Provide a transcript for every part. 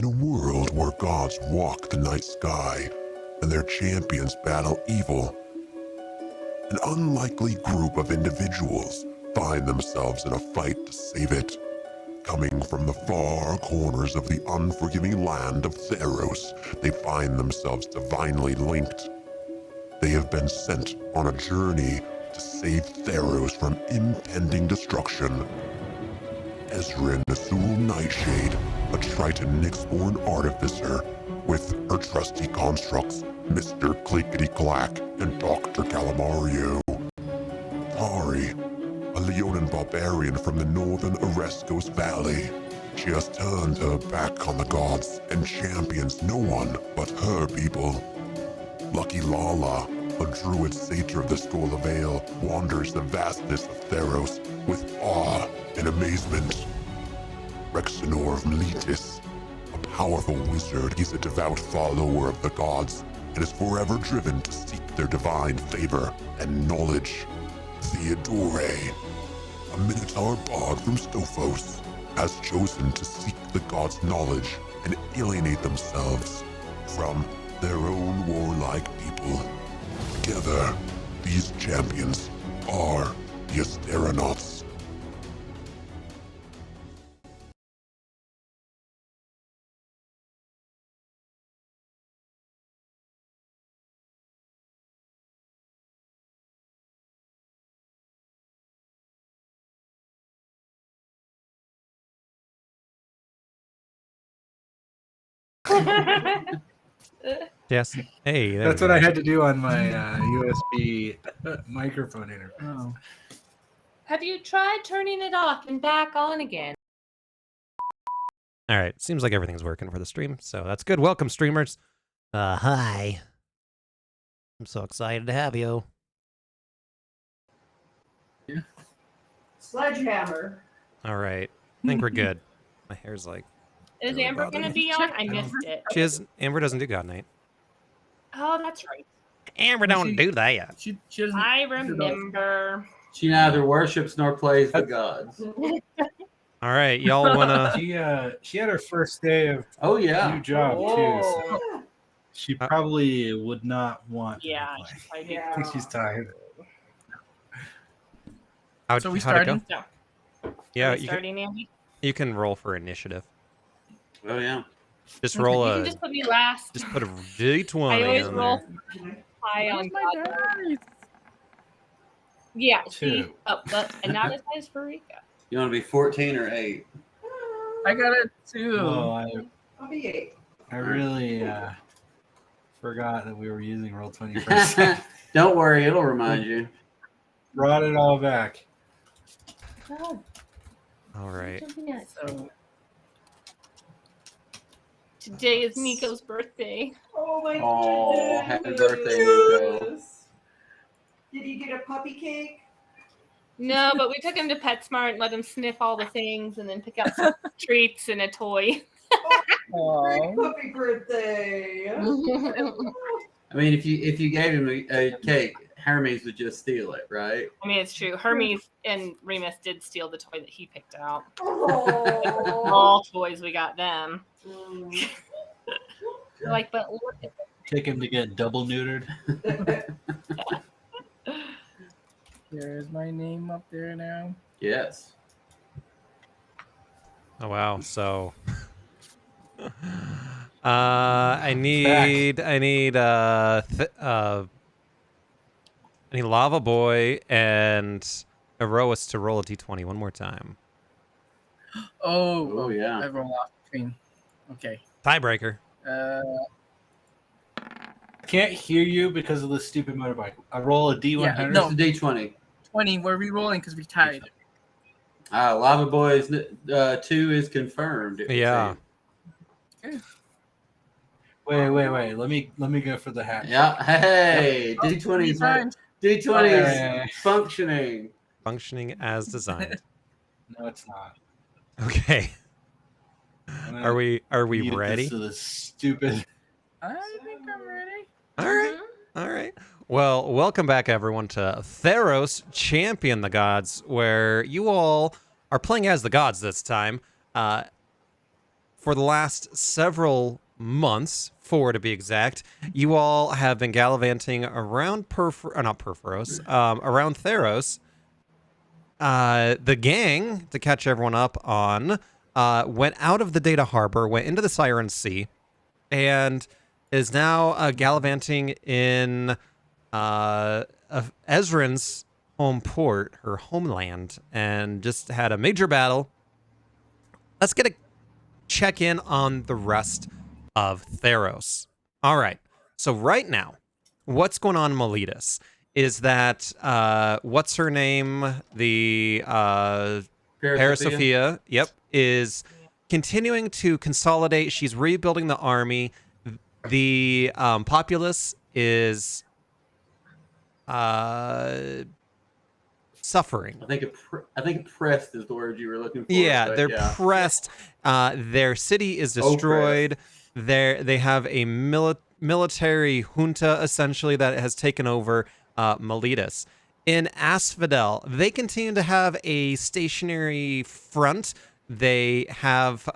In a world where gods walk the night sky and their champions battle evil, an unlikely group of individuals find themselves in a fight to save it. Coming from the far corners of the unforgiving land of Theros, they find themselves divinely linked. They have been sent on a journey to save Theros from impending destruction. Ezrin Azul Nightshade, a Triton Nyx-born artificer, with her trusty constructs, Mr. Clickety-Clack and Dr. Calamario. Tari, a Leonin barbarian from the northern Oreskos Valley. She has turned her back on the gods and champions no one but her people. Lucky Lala, a druid satyr of the School of Vale, wanders the vastness of Theros with awe and amazement. Rexenor of Meletis, a powerful wizard, he's a devout follower of the gods and is forever driven to seek their divine favor and knowledge. Theodore, a Minotaur bard from Stophos, has chosen to seek the gods' knowledge and alienate themselves from their own warlike people. Together, these champions are the Asteronauts. Yes. Hey, there That's we what go. I had to do on my USB microphone interface. Oh. Have you tried turning it off and back on again? All right. Seems like everything's working for the stream, so that's good. Welcome, streamers. Hi. I'm so excited to have you. Sledgehammer. All right. I think we're good. My hair's like... Is really Amber going to bothered. be on? I missed it. She is... Amber doesn't do God Night. Oh, that's right. Amber don't do that. She doesn't. I remember. She neither worships nor plays the gods. All right. Y'all want to... She had her first day of Oh yeah. new job too. So Oh, she probably would not want. Yeah, to play. I do. yeah. I think she's tired. How'd So we it starting? go? No. Yeah, Are we you starting, Andy? can roll for initiative. Oh yeah. Just roll You a... can just put me last. Just put a D20 I always on roll there. high on God. Yeah, see? Two. Oh, but, and not as high as Farika. You want to be 14 or 8? I got it too. Oh, I'll be 8. I really forgot that we were using Roll20 for a second. Don't worry, it'll remind you. Brought it all back. Oh, All right. so today is Nico's birthday. Oh my Oh, happy goodness. birthday, Nico. Did he get a puppy cake? No, but we took him to PetSmart and let him sniff all the things and then pick out some treats and a toy. Great puppy birthday. I mean, if you gave him a cake, Hermes would just steal it, right? I mean, it's true. Hermes and Remus did steal the toy that he picked out. Oh. All toys, we got them. Mm. We're like, but look at Take him to get double neutered. There's my name up there now. Yes. Oh wow. So I need Lava Boy and Erois to roll a D20 one more time. Oh, Oh yeah. I roll off between. Okay. Tiebreaker. Can't hear you because of the stupid motorbike. I roll a D100. Yeah, no. It's a D20. 20. We're re-rolling because we tied. Lava Boy's 2 is confirmed. it would Yeah. seem. Wait. Let me go for the hat. Yeah. Hey, Oh, D20 is times. D20 Okay. is functioning. Functioning as designed. No, it's not. Okay. I'm gonna Are we eat ready? This to the stupid. I think I'm ready. All right. All right. Well, welcome back, everyone, to Theros Champion the Gods, where you all are playing as the gods this time. for the last several months, 4 to be exact, you all have been gallivanting around around Theros. The gang, to catch everyone up on, went out of the Data Harbor, went into the Siren Sea, and is now gallivanting in Ezrin's home port, her homeland, and just had a major battle. Let's get a check in on the rest of Theros. All right. So right now, what's going on in Miletus is that what's her name? The Parasophia, yep, is continuing to consolidate. She's rebuilding the army. The populace is suffering. I think pressed is the word you were looking for. Yeah, they're pressed. Their city is destroyed. They have a military junta essentially that has taken over Miletus. In Asphodel, they continue to have a stationary front. They have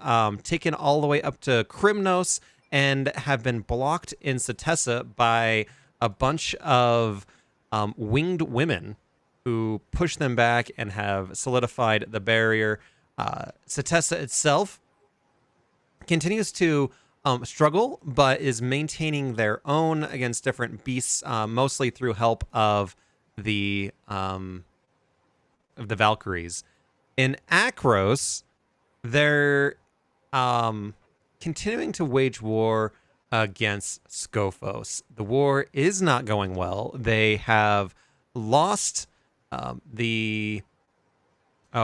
taken all the way up to Krymnos and have been blocked in Setessa by a bunch of winged women who push them back and have solidified the barrier. Setessa itself continues to struggle, but is maintaining their own against different beasts, mostly through help of the Valkyries. In Akros, they're continuing to wage war against Scophos. The war is not going well. They have lost the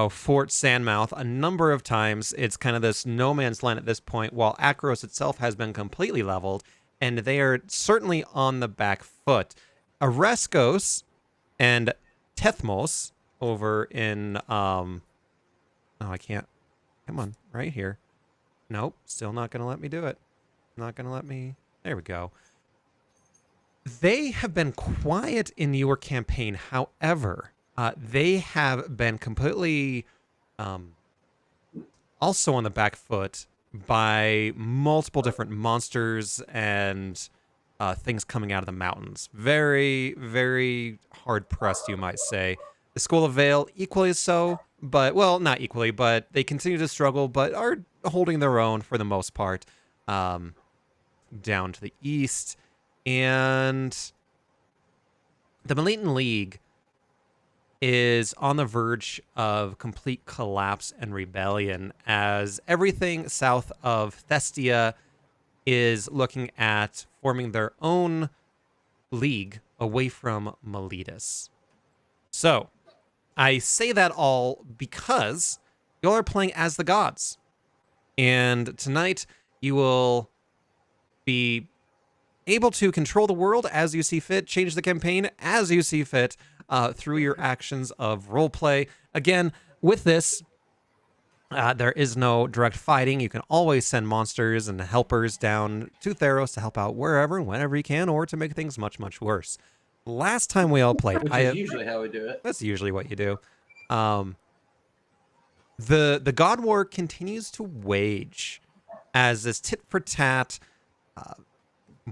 Fort Sandmouth a number of times. It's kind of this no man's land at this point, while Akros itself has been completely leveled, and they are certainly on the back foot. Areskos and Tethmos over in oh, I can't. Come on, right here. Nope, still not going to let me do it. Not going to let me. There we go. They have been quiet in your campaign. However, they have been completely also on the back foot by multiple different monsters and things coming out of the mountains. Very, very hard pressed, you might say. The School of Vale, equally so, but, well, not equally, but they continue to struggle, but are holding their own for the most part down to the east. And the Maletan League is on the verge of complete collapse and rebellion as everything south of Thestia is looking at forming their own league away from Miletus. So, I say that all because y'all are playing as the gods. And tonight, you will be able to control the world as you see fit, change the campaign as you see fit, through your actions of roleplay. Again, with this, there is no direct fighting. You can always send monsters and helpers down to Theros to help out wherever and whenever you can, or to make things much, much worse. Last time we all played, which is usually how we do it. That's usually what you do. The God War continues to wage as this tit for tat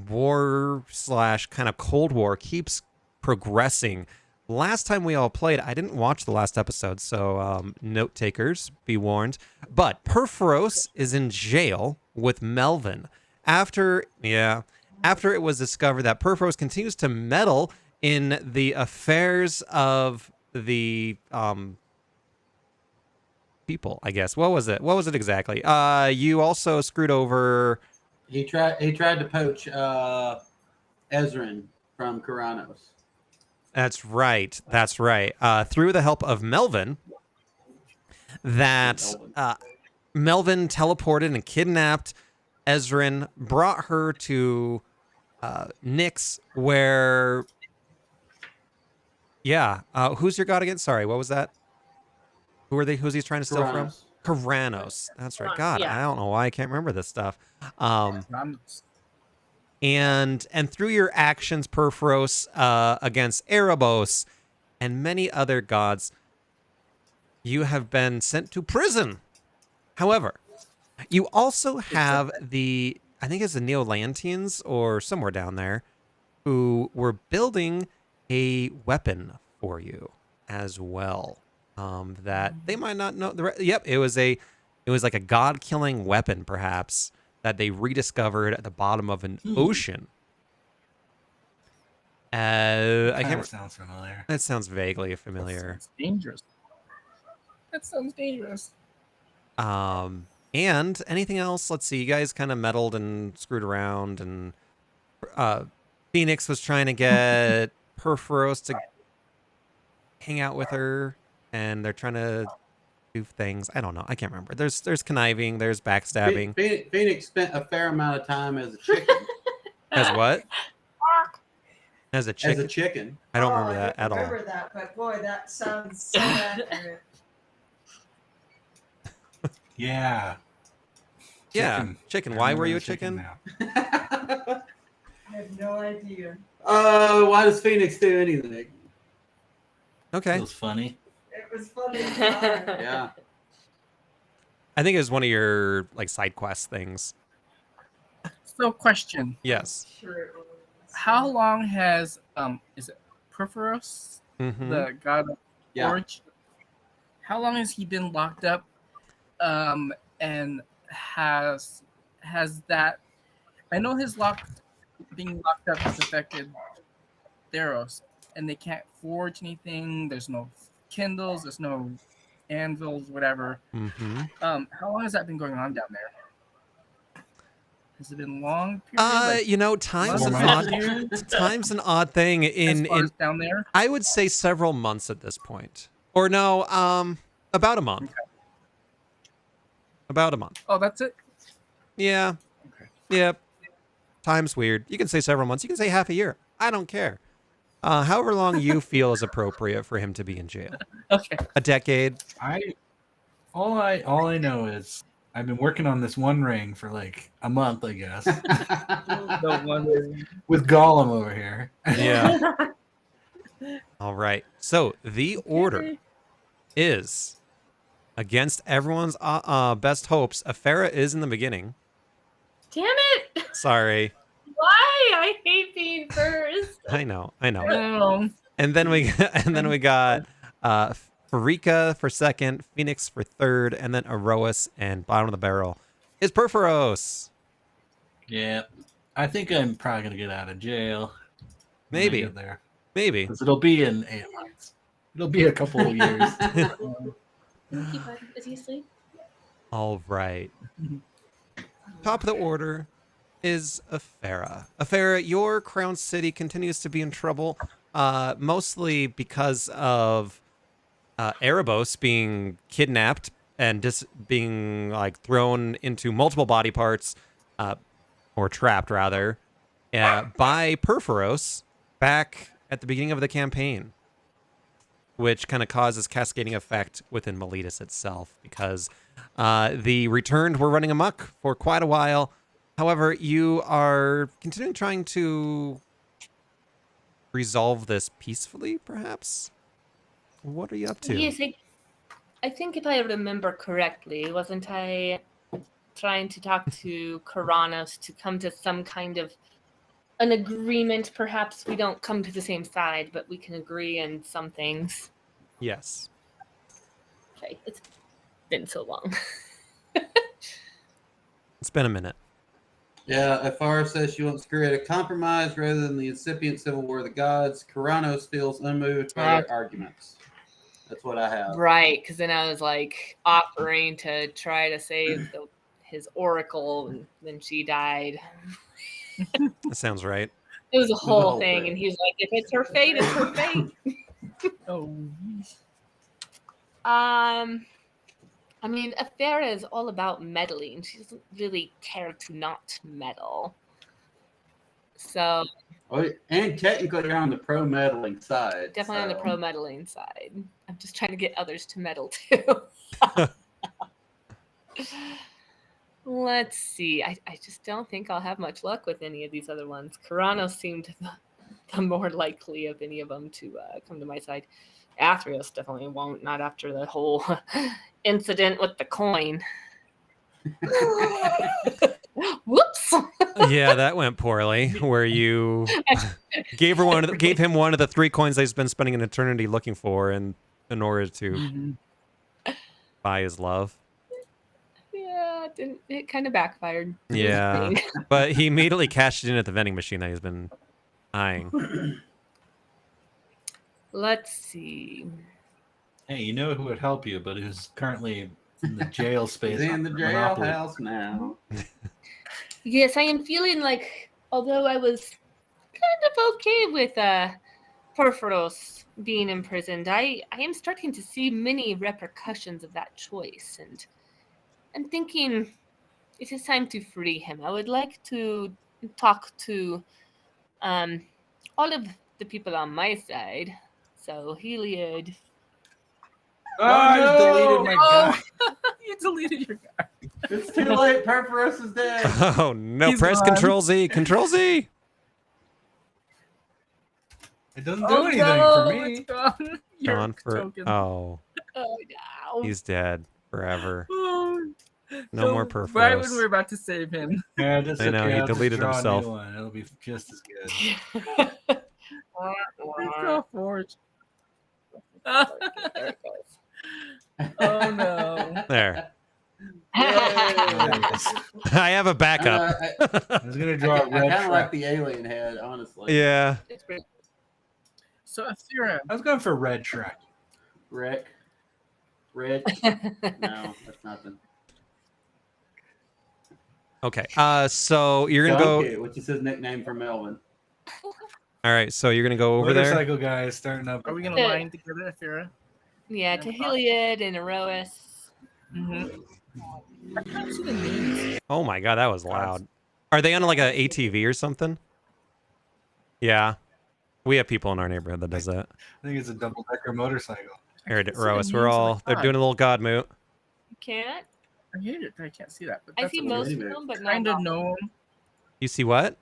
war / kind of Cold War keeps progressing. Last time we all played, I didn't watch the last episode, so note takers, be warned. But Perforos is in jail with Melvin after it was discovered that Perforos continues to meddle in the affairs of the people, I guess. What was it? What was it exactly? You also screwed over. He tried to poach Ezrin from Karanos. That's right. That's right. Through the help of Melvin, Melvin teleported and kidnapped Ezrin, brought her to Nyx, where... Yeah. Who's your god again? Sorry, what was that? Who are they? Who's he trying to steal from? Karanos. That's right. God, I don't know why I can't remember this stuff. And through your actions, Perforos, against Erebos and many other gods, you have been sent to prison. However, You also have I think it's the Neolantians or somewhere down there, who were building a weapon for you as well. That they might not know. Yep, it was like a god-killing weapon, perhaps, that they rediscovered at the bottom of an ocean. I Kind can't. of sounds familiar. That sounds vaguely familiar. Sounds dangerous. That sounds dangerous. And anything else? Let's see. You guys kind of meddled and screwed around, and Phoenix was trying to get Perforos to hang out with her, and they're trying to do things. I don't know. I can't remember. There's conniving. There's backstabbing. Phoenix spent a fair amount of time as a chicken. As what? As a chicken. As a chicken. I don't remember that I at all. remember that, but boy, that sounds so accurate. Yeah. Yeah, chicken. Why were you a chicken? Now. I have no idea. Why does Phoenix do anything? Okay. Feels funny. It was funny. at the time. Yeah. I think it was one of your like side quest things. So, question: Yes. Sure it was. how long has is it Perforos, Mm-hmm. the god of Yeah. forge? How long has he been locked up? And has that? I know his being locked up has affected Theros, and they can't forge anything. There's no kindles. There's no anvils, whatever. Mm-hmm. How long has that been going on down there? Has it been long? Period? You know, time's an months, odd years? time's an odd thing As far in as down there. I would say several months at this point. Or no, about a month. About a month. Oh, that's it. Yeah. Okay. Yep. Time's weird. You can say several months. You can say half a year. I don't care. However long you feel is appropriate for him to be in jail. Okay. A decade. All I know is I've been working on this one ring for like a month, I guess, The one. with Gollum over here. Yeah. All right. So the order is, against everyone's best hopes, Afera is in the beginning. Damn it! Sorry. Why? I hate being first. I know. Oh, And then we got Farika for second, Phoenix for third, and then Aroas, and bottom of the barrel is Perforos. Yeah, I think I'm probably gonna get out of jail. when I Maybe. get there, Maybe. because it'll be in 8 months. It'll be a couple of years. Is he asleep? All right. Top of the order is Afera. Afera, your crown city continues to be in trouble, mostly because of Erebos being kidnapped and just being like thrown into multiple body parts, or trapped rather, by Perforos back at the beginning of the campaign, which kind of causes cascading effect within Miletus itself, because the Returned were running amok for quite a while. However, you are continuing trying to resolve this peacefully, perhaps? What are you up to? Yes, I think if I remember correctly, wasn't I trying to talk to Karanos to come to some kind of an agreement? Perhaps we don't come to the same side, but we can agree on some things. Yes. Okay, it's been so long. It's been a minute. Yeah, Afara says she wants to create a compromise rather than the incipient civil war of the gods. Karanos feels unmoved by their arguments. That's what I have. Right, because then I was like offering to try to save his oracle, and then she died. That sounds right. It was a whole whole thing, thing. and he's like, "If it's her fate, it's her fate." oh. I mean, Afera is all about meddling. She doesn't really care to not meddle. So Oh, and technically, you're on the pro meddling side. definitely on the so- pro meddling side. I'm just trying to get others to meddle too. Let's see. I just don't think I'll have much luck with any of these other ones. Karanos seemed the more likely of any of them to come to my side. Athreos definitely won't, not after the whole incident with the coin. Whoops. Yeah, that went poorly. Where you gave him one of the 3 coins they've been spending an eternity looking for, in order to Mhm. buy his love. Yeah, it kind of backfired. Yeah, but he immediately cashed it in at the vending machine that he's been eyeing. Let's see. Hey, you know who would help you, but who's currently in the jail space? He's in the on Monopoly. jailhouse now. Yes, I am feeling like, although I was kind of okay with Porphyros being imprisoned, I am starting to see many repercussions of that choice, and I'm thinking it is time to free him. I would like to talk to all of the people on my side. So Heliod. I just deleted my guy. You deleted your guy. It's too late. Perforos is dead. Oh no! He's Press gone. Control Z. Control Z. It doesn't do anything for me. It's gone. Your Gone for. token. Oh, Oh no. he's dead forever. Oh. No So, more right when Perforos. we're about to save him. Yeah, just I know, okay, he I'll just deleted draw a new himself. one. It'll be just as good. It's so forged. There it goes. Oh no. There. Nice. I have a backup. I was gonna draw a I red kind of like track. the alien head, honestly. Yeah. It's pretty- So Athera, I was going for red track. Rick. Red. No, that's nothing. Okay. So you're gonna Donkey, go. which is his nickname for Melvin. All right. So you're gonna go over there. Motorcycle guy is starting up. are we gonna line together, Athera? Yeah, to Heliod and Erois. Mm-hmm. I can't see the names. Oh my god, that was loud. Are they on like a ATV or something? Yeah. We have people in our neighborhood that does that. I think it's a double-decker motorcycle. Here, can't see the Roas, names we're of the all. They're gods. doing a little god moot. You can't? I hate it. I can't see that. But I that's see okay. most of Anyway. them, but not Kind of all. know You see what?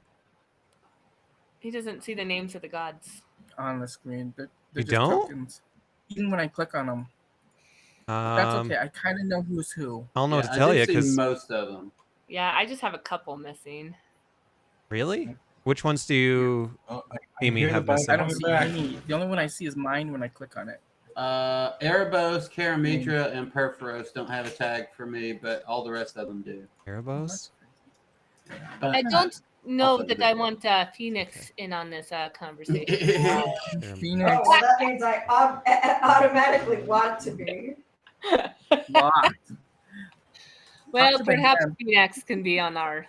He doesn't see the names of the gods. on the screen. They're You just don't? tokens. Even when I click on them, that's okay. I kind of know who's who. I don't know what Yeah, to tell I you did see because most of them. Yeah, I just have a couple missing. really, which ones do you? Oh, I Amy hear the have bike missing. I don't coming see back. any. The only one I see is mine when I click on it. Erebos, Karamidra, and Perforos don't have a tag for me, but all the rest of them do. Erebos? But I don't know Also that the I big want Phoenix in on this conversation. Phoenix Oh, well, that means I automatically want to be. locked. Well, Talk to the perhaps hand. Phoenix can be on our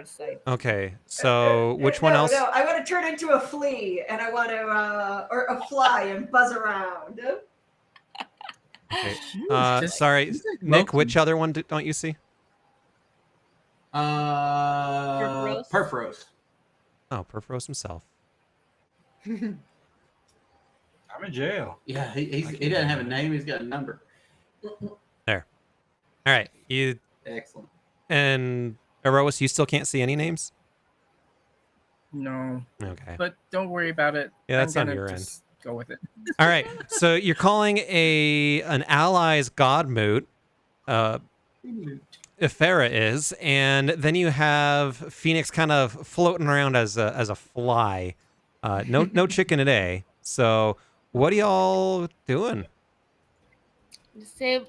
side. Okay, so which one No, else? No, I want to turn into a flea, and I want to, or a fly, and buzz around. Okay. Just- Sorry, he's like Nick. Loki. Which other one don't you see? Perforos. Oh, Perforos himself. I'm in jail. Yeah, he doesn't have a name. He's got a number. All right, you Excellent. and Erois, you still can't see any names. No, Okay. but don't worry about it. Yeah, that's I'm on gonna your end. just go with it. All right. So you're calling an ally's god moot. Ifera is, and then you have Phoenix kind of floating around as a fly. No chicken today. So what are y'all doing? Say,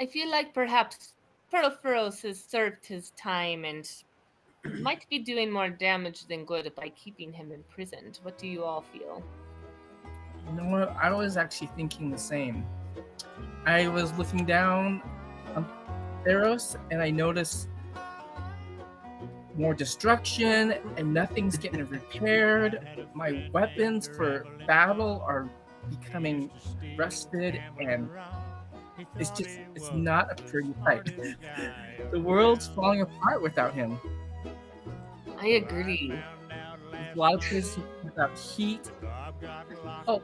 I feel like perhaps Perforos has served his time and might be doing more damage than good by keeping him imprisoned. What do you all feel? You know what? I was actually thinking the same. I was looking down on Theros and I noticed more destruction and nothing's getting repaired. My weapons for battle are becoming rusted and it's not a pretty fight. The world's falling apart without him. I agree. A lot of places without heat. Oh,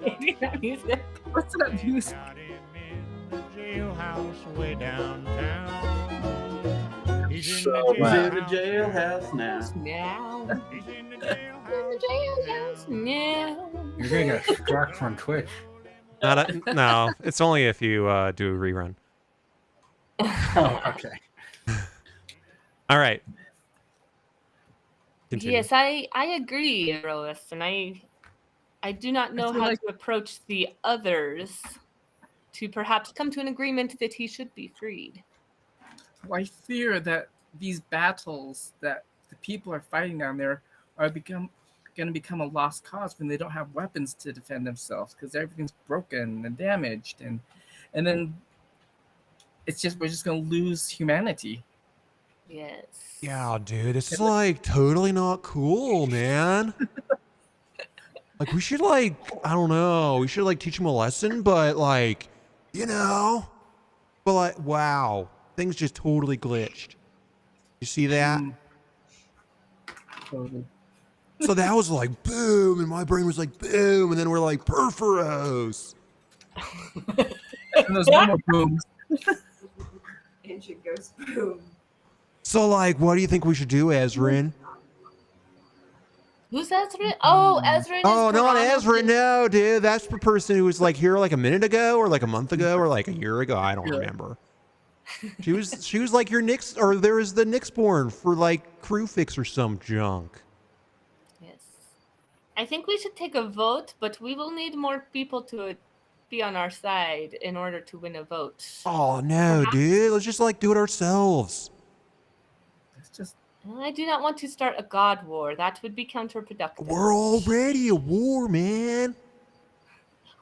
what's that music? He's in the jailhouse now. Now. In the jailhouse now. You're gonna get struck from Twitch. No, it's only if you do a rerun. Oh, okay. All right. Continue. Yes, I agree, Roas, and I do not know feel how like- to approach the others to perhaps come to an agreement that he should be freed. I fear that these battles that the people are fighting down there are going to become a lost cause when they don't have weapons to defend themselves because everything's broken and damaged, and then we're just going to lose humanity. Yes. Yeah, dude, this is like totally not cool, man. Like we should I don't know, we should like teach him a lesson, but like, but like, wow, things just totally glitched. You see that? Totally. So that was like boom, and my brain was like boom, and then we're like Perforos. And those normal booms. Engine goes boom. So like, what do you think we should do, Ezrin? Who's Ezrin? Oh, Ezrin Oh, is not Karanos Ezrin, and- no, dude. That's the person who was like here like a minute ago, or like a month ago, or like a year ago. I don't remember. She was like your Nyx, or there was the Nyxborn for like crew fix or some junk. Yes. I think we should take a vote, but we will need more people to be on our side in order to win a vote. Oh no, dude. Let's just like do it ourselves. It's just I do not want to start a god war. That would be counterproductive. We're already at war, man.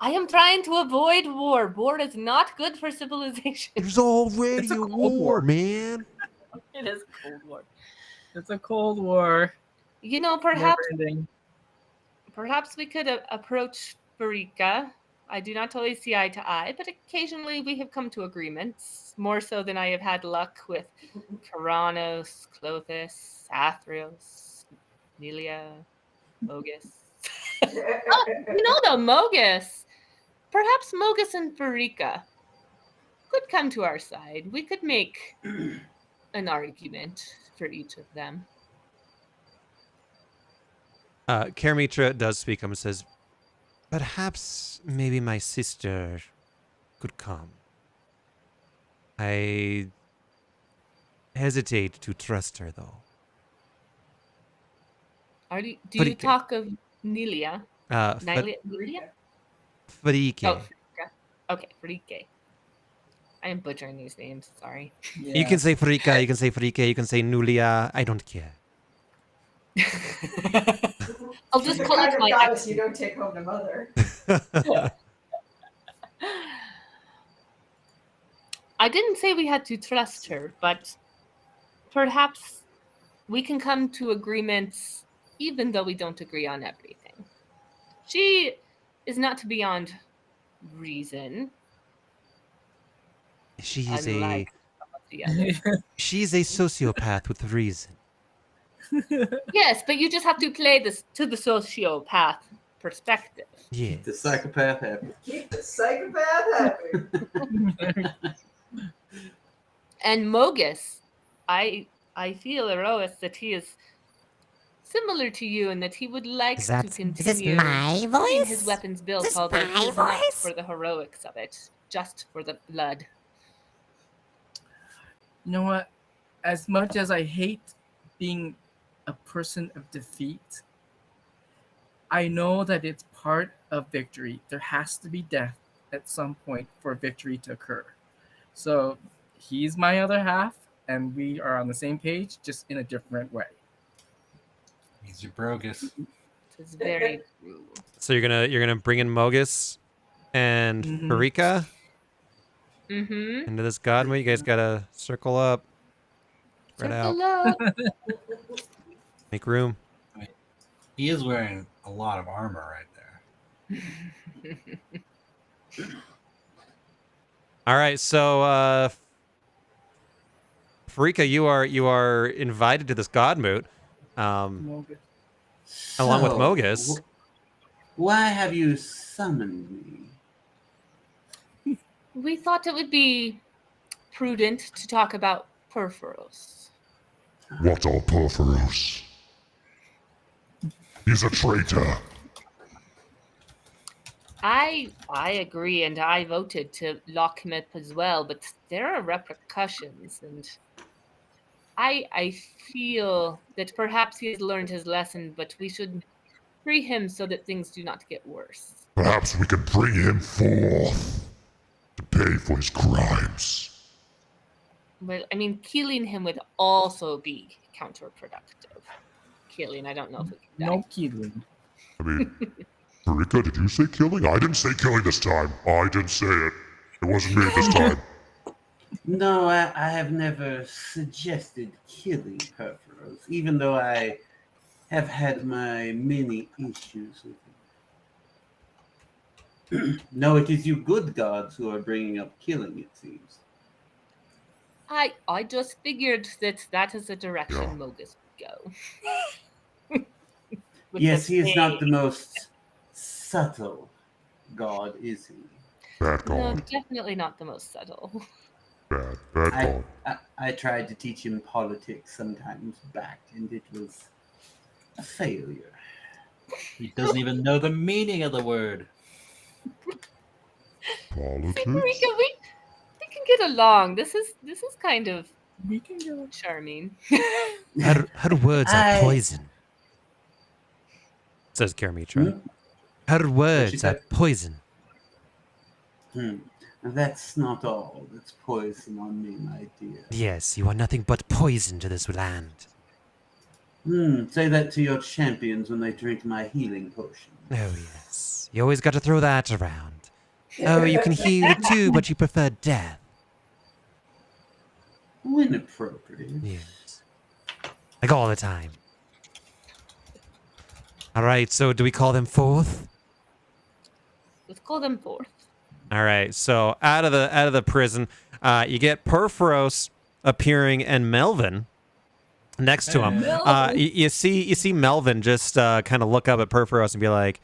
I am trying to avoid war. War is not good for civilization. There's already It's a a Cold war, War. man. It is Cold War. it's a Cold War. You know, perhaps Never-ending. we could approach Farika. I do not always see eye to eye, but occasionally we have come to agreements, more so than I have had luck with Karanos, Clothis, Athreos, Nelia, Mogus. You know, though, Mogus. Perhaps Mogus and Farika could come to our side. We could make an argument for each of them. Karamitra does speak up and says, perhaps maybe my sister could come. I hesitate to trust her, though. Do you Farika. talk of Nelia? Nelia? Farike. Oh, Farika. Okay, Farike. I am butchering these names. Sorry. You can say Farika, you can say Farike, you can say Nulia. I don't care. I'll just the call kind it of my goddess you don't take home to mother. I didn't say we had to trust her, but perhaps we can come to agreements even though we don't agree on everything. She is not beyond reason, She's unlike some of the others. she's a sociopath with reason. Yes, but you just have to play this to the sociopath perspective. Yeah. The psychopath happy. Keep the psychopath happy. And Mogus, I feel, Erois, that he is similar to you and that he would like to continue getting his weapons built, although it is not for the heroics of it, just for the blood. You know what? As much as I hate being a person of defeat, I know that it's part of victory. There has to be death at some point for victory to occur. So he's my other half, and we are on the same page, just in a different way. He's your Brogus. It is very true. So you're gonna bring in Mogus and Mhm. Farika Mm-hmm. into this god mode. You guys gotta circle up, spread out, Circle up. make room. He is wearing a lot of armor right there. All right, so Farika, you are invited to this god moot, along with Mogus. Why have you summoned me? We thought it would be prudent to talk about Perforos. What are Perforos? He's a traitor. I agree, and I voted to lock him up as well. But there are repercussions, and I feel that perhaps he has learned his lesson, but we should free him so that things do not get worse. Perhaps we can bring him forth to pay for his crimes. Well, I mean, killing him would also be counterproductive. Killing, I don't know if we can die. No killing. I mean, Marika, did you say killing? I didn't say killing this time. I didn't say it. It wasn't me this time. No, I have never suggested killing Perforos, even though I have had my many issues with him. No, it is you good gods who are bringing up killing, it seems. I just figured that is the direction Yeah. Mogus would go. With Yes, the he is not pain. the most subtle god, is he? Bad No, god. definitely not the most subtle. Bad god. I tried to teach him politics sometimes back, and it was a failure. He doesn't even know the meaning of the word. Politics? Marika, we can get along. This is kind of We can go. charming. Her words I- are poison, says Karamitra. Hmm? Her words say? are poison. That's not all. That's poison on me, my dear. Yes, you are nothing but poison to this land. Say that to your champions when they drink my healing potion. Oh, yes. You always got to throw that around. Oh, you can heal too, but you prefer death. When appropriate. Yes. Like all the time. All right, so do we call them forth? Let's call them forth. All right, so out of the prison, you get Perforos appearing and Melvin next to him. You see Melvin just kind of look up at Perforos and be like,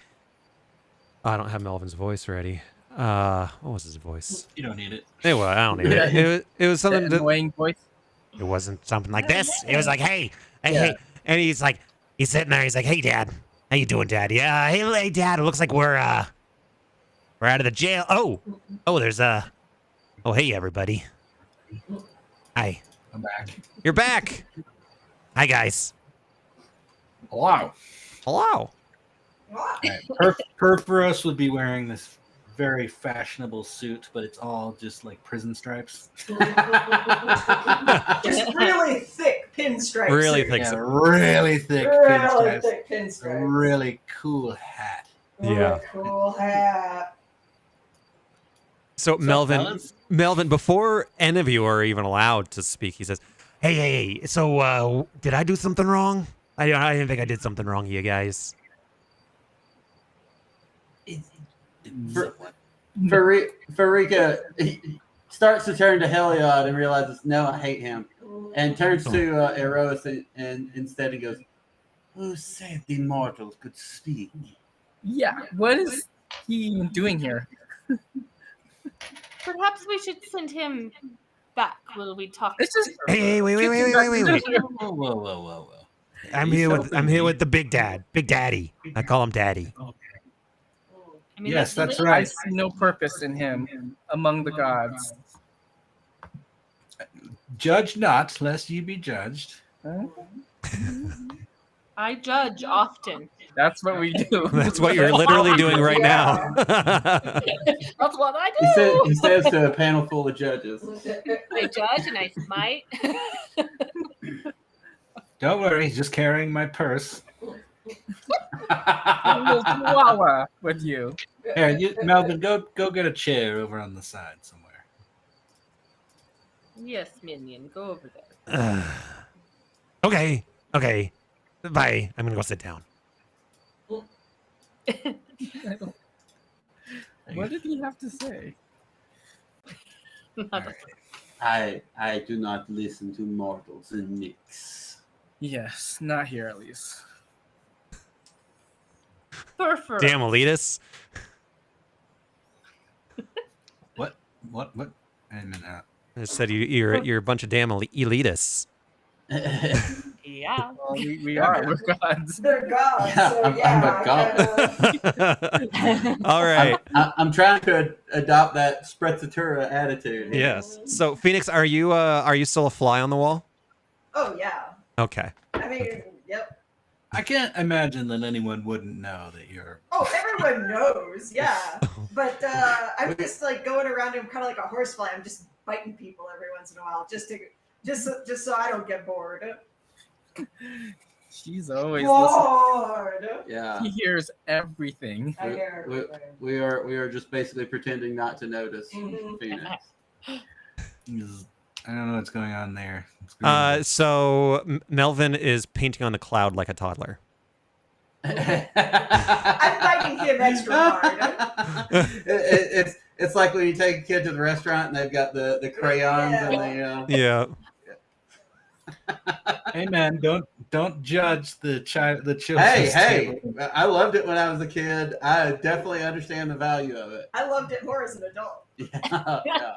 I don't have Melvin's voice ready. What was his voice? You don't need it. Anyway, I don't need it. It was something That that annoying voice. it wasn't something like this. It was like, hey, hey, and he's sitting there. He's like, hey, Dad, how you doing, Dad? Yeah, hey, Dad. It looks like we're out of the jail. Oh, there's oh, hey, everybody. Hi, I'm back. you're back. Hi, guys. Hello. Hello. Perforos would be wearing this very fashionable suit, but it's all just like prison stripes. Just really thick pinstripes. Really here. thick. Yeah, really thick Really pinstripes. thick pinstripes. Really cool hat. Yeah. Cool hat. So What's up, Melvin, fellas? Melvin, before any of you are even allowed to speak, he says, "Hey. So, did I do something wrong? I didn't think I did something wrong, you guys." Farika he starts to turn to Heliod and realizes, no, I hate him. And turns to Eros and instead he goes, who said the mortals could speak? Yeah, what is he even doing here? Perhaps we should send him back while we talk. It's just Hey, wait. Whoa, whoa, whoa, whoa. I'm here with the big dad, Big Daddy. I call him Daddy. I mean, Yes, that's a I right. see no purpose in him among the gods. Judge not, lest ye be judged. Huh? I judge often. That's what we do. That's what you're literally doing right now. That's what I He do. says to a panel full of judges. I judge and I smite. Don't worry, he's just carrying my purse. A little chihuahua with you. Here, Melvin, go get a chair over on the side somewhere. Yes, minion, go over there. Okay. Bye. I'm gonna go sit down. What did he have to say? All right. I do not listen to mortals and mix. Yes, not here at least. Perfect. Damn, elitist. What? Wait a minute. I said you're a bunch of damn elitists. Yeah. Well, we are. We're gods. They're gods, Yeah, so I'm yeah. a god. All right. I'm trying to adopt that sprezzatura attitude. Yes. So Phoenix, are you still a fly on the wall? Oh yeah. Okay. I mean, yep. I can't imagine that anyone wouldn't know that you're. Oh, everyone knows, yeah. But I'm just like going around and kind of like a horsefly. I'm just biting people every once in a while, just so I don't get bored. She's always listening. Bored. Yeah. He hears everything. I hear We, everything. we are just basically pretending not to notice Phoenix. I don't know what's going on there. So Melvin is painting on the cloud like a toddler. I'm biting him extra hard. It's like when you take a kid to the restaurant and they've got the crayons and the Yeah. Hey man, don't judge the children's Hey, table. I loved it when I was a kid. I definitely understand the value of it. I loved it more as an adult. Yeah.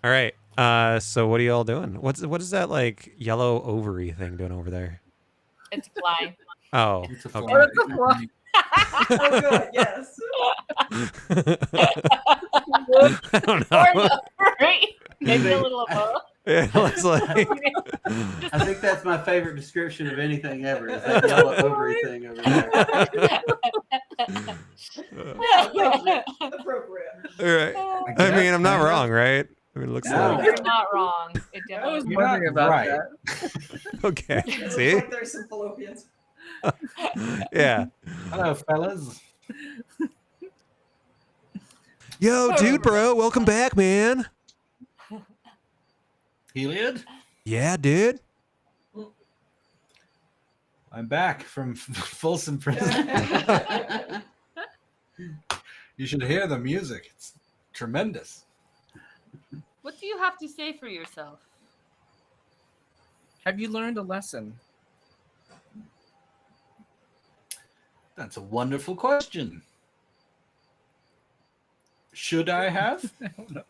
All right. So what are y'all doing? What is that like yellow ovary thing doing over there? It's a fly. Oh. It's a Okay. fly. It's a fly. Oh, good, yes. I don't Or know. the furry. Maybe a little above. Yeah, it's like I think that's my favorite description of anything ever. Is that yellow ovary thing over there? Appropriate. all right. I mean, I'm not wrong, right? I mean, it looks No. like You're not wrong. It I was definitely. You're wondering not about right. that. okay. It looks See? like there's some fallopians. Yeah. Hello, fellas. Yo, dude, bro, welcome back, man. Heliod, Yeah, dude. I'm back from Folsom Prison. You should hear the music. It's tremendous. What do you have to say for yourself? Have you learned a lesson? That's a wonderful question. Should I have? I don't know.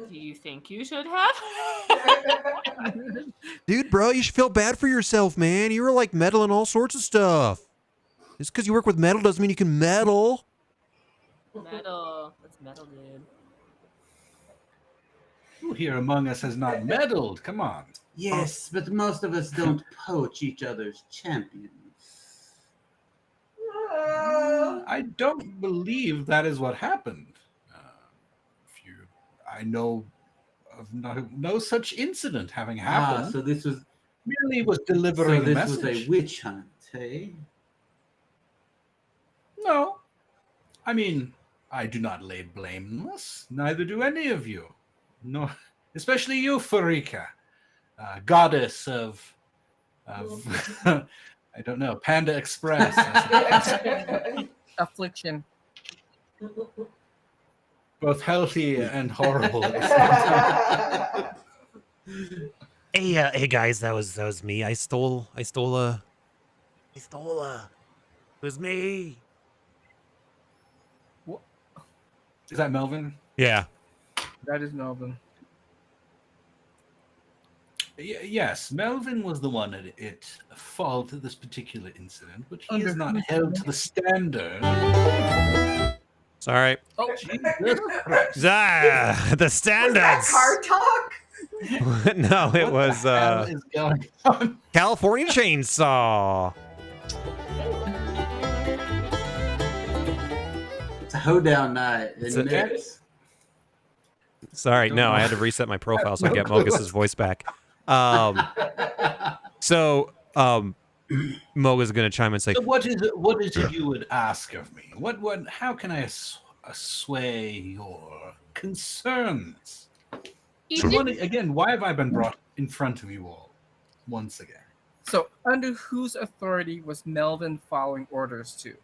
Do you think you should have? Dude, bro, you should feel bad for yourself, man. You were like meddling all sorts of stuff. Just because you work with metal doesn't mean you can meddle. Metal. That's metal, dude. Who here among us has not meddled? Come on. Yes, but most of us don't poach each other's champions. I don't believe that is what happened. I know of no such incident having happened. So this was Merely was delivering a this message. was a witch hunt, hey? No. I mean, I do not lay blameless. Neither do any of you. No, especially you, Farika, goddess of I don't know, Panda Express. Affliction. Both healthy and horrible. At the same time. Hey guys, that was me. I stole it was me. Is that Melvin? Yeah. That is Melvin. Yes, Melvin was the one at fault of this particular incident, but he is not Under- held to the standard. Sorry. Oh, Ah, the Was that standards. car talk? No, it What was the hell is going on? California Chainsaw. It's a hoedown night. It's Isn't a- it? Sorry, Don't no, know. I had to reset my profile so I No get clue. Mogus's voice back. So Mogus is gonna chime in and say, So what is it you would ask of me? How can I assuage your concerns? You So didn't- again, why have I been brought in front of you all once again? so under whose authority was Melvin following orders to?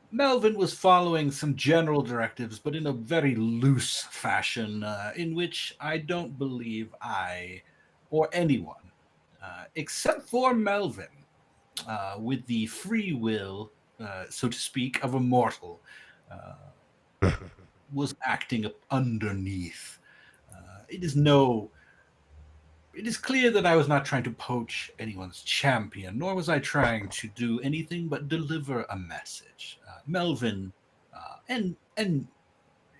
Melvin was following some general directives, but in a very loose fashion, in which I don't believe I or anyone, except for Melvin, with the free will, so to speak, of a mortal, was acting underneath. it is no. It is clear that I was not trying to poach anyone's champion, nor was I trying to do anything but deliver a message. Melvin, and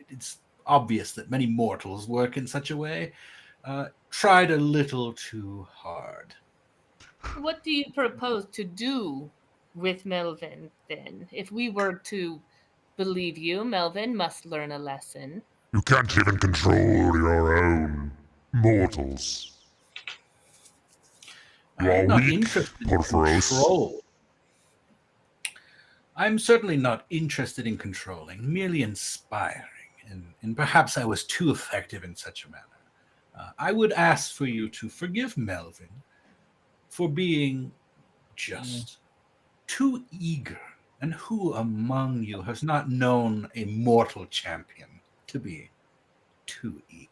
it's obvious that many mortals work in such a way, tried a little too hard. What do you propose to do with Melvin then? If we were to believe you, Melvin must learn a lesson. You can't even control your own mortals. You are I'm not weak, interested in Porphyros. control. I'm certainly not interested in controlling, merely inspiring, and perhaps I was too effective in such a manner. I would ask for you to forgive Melvin for being just too eager. And who among you has not known a mortal champion to be too eager?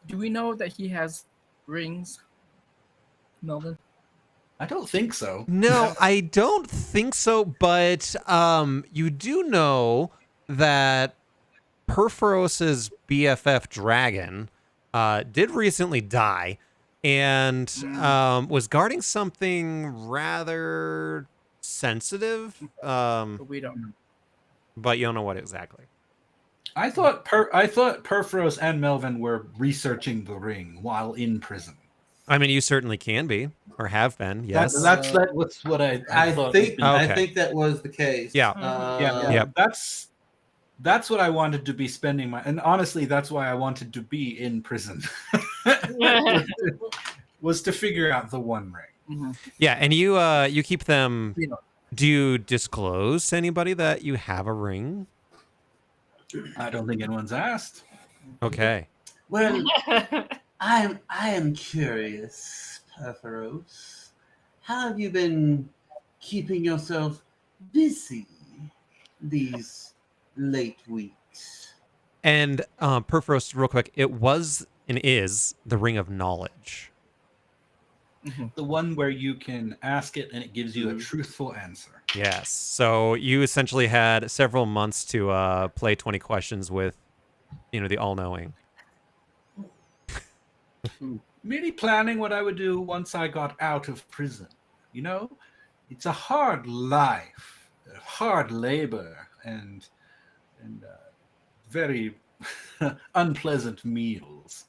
Do we know that he has rings, Melvin? I don't think so. No, I don't think so, but you do know that Perforos's BFF dragon did recently die and was guarding something rather sensitive, But we don't know. but you don't know what exactly. I thought Perforos and Melvin were researching the ring while in prison. I mean, you certainly can be, or have been, yes. That's what I thought. Okay. I think that was the case. Yeah. Yeah. Yep. That's what I wanted to be spending my, and honestly, that's why I wanted to be in prison. was to figure out the One Ring. Yeah, and you keep them. We know. Do you disclose to anybody that you have a ring? I don't think anyone's asked. Okay. Well, I am curious, Perforos. How have you been keeping yourself busy these late weeks? And Perforos, real quick, it was and is the Ring of Knowledge. The one where you can ask it and it gives you a truthful answer. Yes. So you essentially had several months to play 20 questions with, the all-knowing. Merely planning what I would do once I got out of prison. It's a hard life, hard labor, and very unpleasant meals.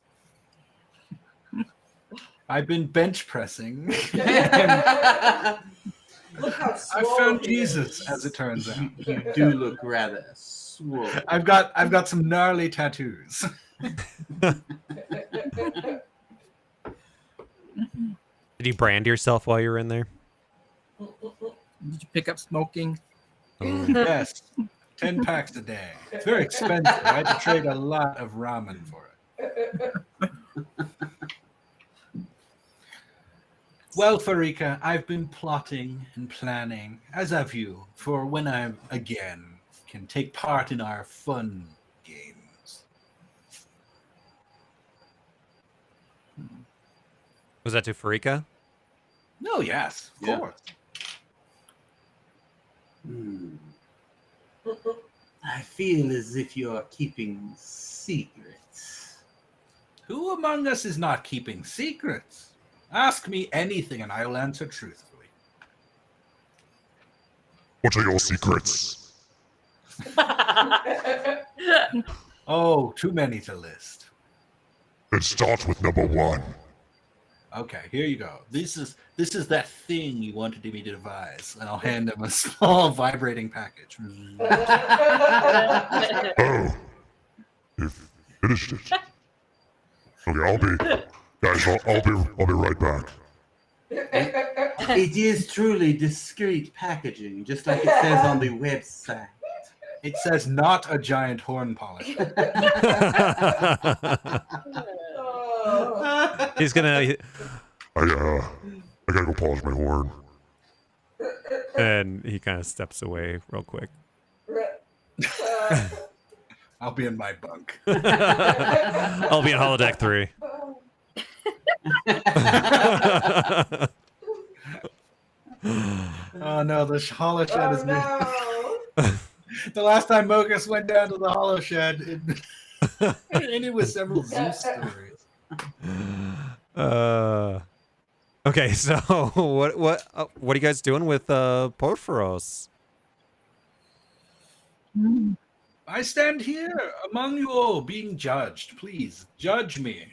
I've been bench pressing. Look how I swole found he Jesus, is. as it turns out. You do look rather swole. I've got some gnarly tattoos. Did you brand yourself while you were in there? Did you pick up smoking? Yes, 10 packs a day. It's very expensive. I had to trade a lot of ramen for it. Well, Farika, I've been plotting and planning, as have you, for when I again can take part in our fun games. Was that to Farika? No, yes, of Yeah. course. I feel as if you are keeping secrets. Who among us is not keeping secrets? Ask me anything and I'll answer truthfully. What are your secrets? Oh, too many to list. Let's start with number one. Okay, here you go. This is that thing you wanted me to devise, and I'll hand him a small vibrating package. Oh, you've finished it. Okay, I'll be right back. It is truly discreet packaging, just like it says on the website. It says not a giant horn polish. He's gonna, I gotta go polish my horn. and he kind of steps away real quick. I'll be in my bunk. I'll be in holodeck 3. Oh no, the hollow shed is new. Oh, no. The last time Mogus went down to the hollow shed, And it was several Zeus stories. Okay, so what are you guys doing with Porphyros? I stand here among you all being judged. Please judge me.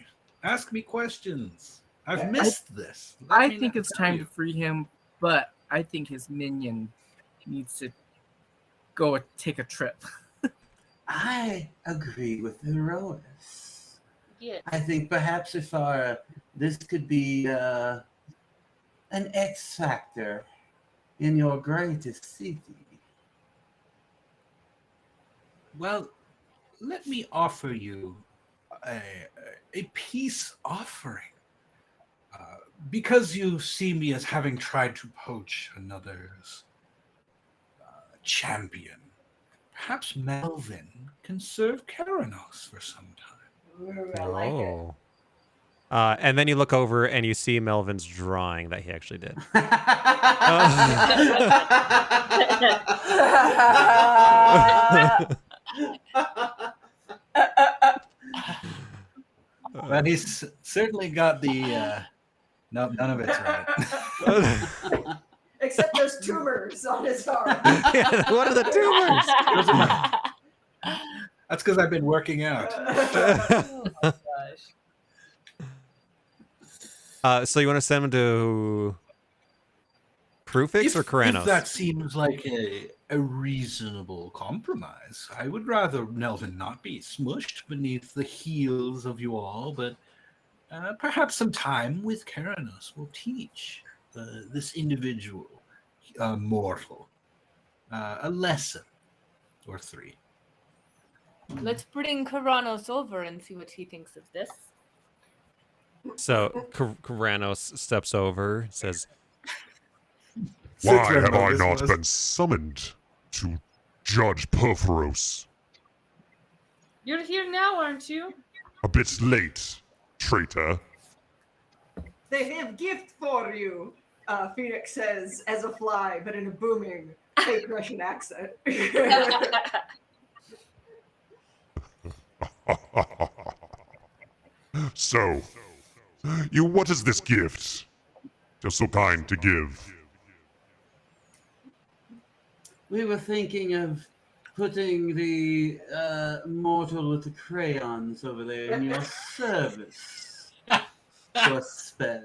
Ask me questions. I've missed this. Let I me think not it's tell time you. to free him, but I think his minion needs to go take a trip. I agree with Theros. Yes. I think perhaps if this could be an X factor in your greatest city. Well, let me offer you a peace offering. Because you see me as having tried to poach another's champion, perhaps Melvin can serve Keranos for some time. Ooh, I like it. And then you look over and you see Melvin's drawing that he actually did. But he's certainly got the. No, none of it's right. Except those tumors on his arm. Yeah, what are the tumors? Those are That's because I've been working out. Oh my gosh. So you want to send him to Krufix or Keranos? If that seems like a reasonable compromise, I would rather Melvin not be smushed beneath the heels of you all, but perhaps some time with Keranos will teach this individual mortal a lesson or three. Let's bring Keranos over and see what he thinks of this. So Keranos steps over, says, Why have I not been summoned to Judge Porphyros? You're here now, aren't you? A bit late, traitor. They have gift for you, Phoenix says as a fly, but in a booming fake Russian accent. So, what is this gift? You're so kind to give. We were thinking of putting the mortal with the crayons over there in your service for a spell.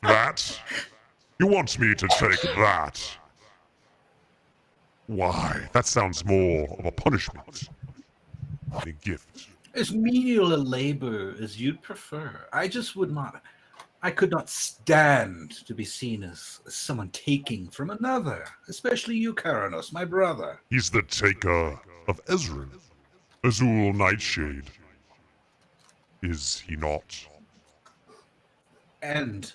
That? You want me to take that? Why, that sounds more of a punishment than a gift. As menial a labor as you'd prefer. I just would not. I could not stand to be seen as someone taking from another, especially you, Keranos, my brother. He's the taker of Ezrin, Azul Nightshade. Is he not? And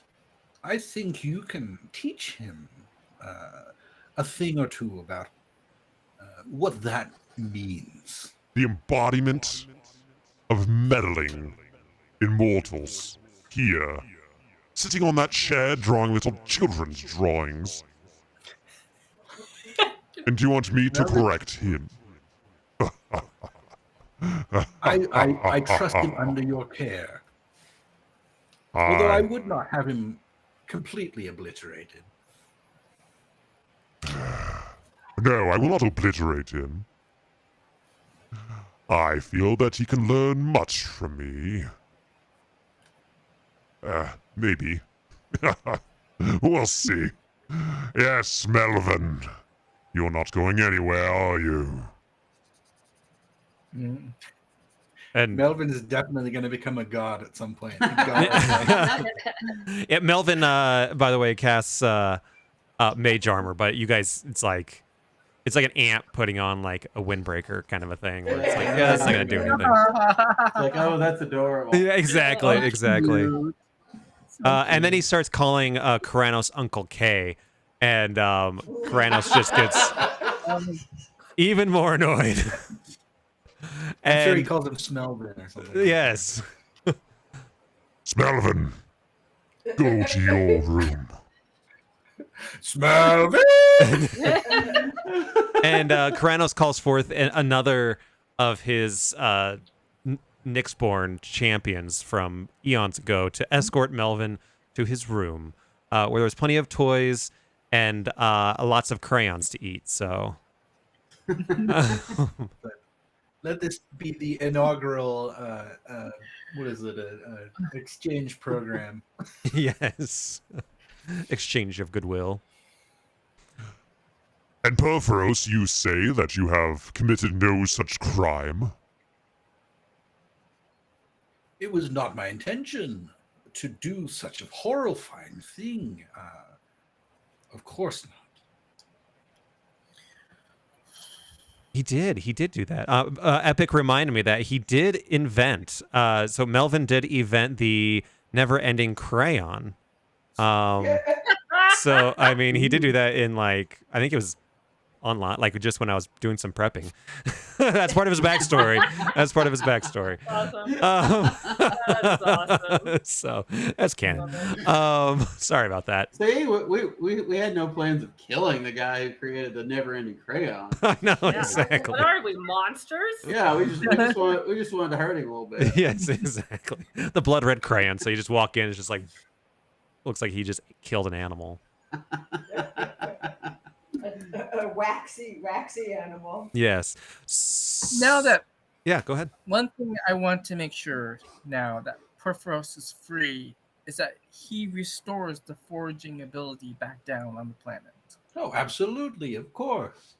I think you can teach him a thing or two about what that means. The embodiment of meddling in mortals. Here, sitting on that chair drawing little children's drawings. And do you want me to correct him? I trust him under your care. Although I would not have him completely obliterated. No, I will not obliterate him. I feel that he can learn much from me. Maybe. We'll see. Yes, Melvin. You're not going anywhere, are you? and Melvin is definitely going to become a god at some point. yeah, Melvin, by the way, casts mage armor, but you guys, it's like an ant putting on like a windbreaker kind of a thing. Where it's like, yeah, it's not gonna do anything. Like, oh, that's adorable. Yeah, exactly. Cute. And then he starts calling Keranos Uncle K, and Keranos just gets even more annoyed. I'm sure he calls him Smelvin or something. Yes. Smelvin, go to your room. Smelvin! And Keranos calls forth another of his Nyxborn champions from eons ago to escort Melvin to his room, where there was plenty of toys and lots of crayons to eat. So, Let this be the inaugural, what is it, exchange program. yes, exchange of goodwill. And Perforos, you say that you have committed no such crime? It was not my intention to do such a horrifying thing. Of course not. He did do that. Epic reminded me that he did invent. So Melvin did invent the never-ending crayon. So I mean, he did do that in like I think it was online, like just when I was doing some prepping. That's part of his backstory. Awesome. That's awesome. So that's canon. Sorry about that. See, we had no plans of killing the guy who created the never-ending crayon. I know Yeah. exactly. What are we, monsters? Yeah, we just wanted to hurt him a little bit. Yes, exactly. The blood red crayon. So you just walk in, it's just like looks like he just killed an animal. A waxy animal. Yes. Now that Yeah, go ahead. one thing I want to make sure now that Perforos is free is that he restores the foraging ability back down on the planet. Oh, absolutely, of course.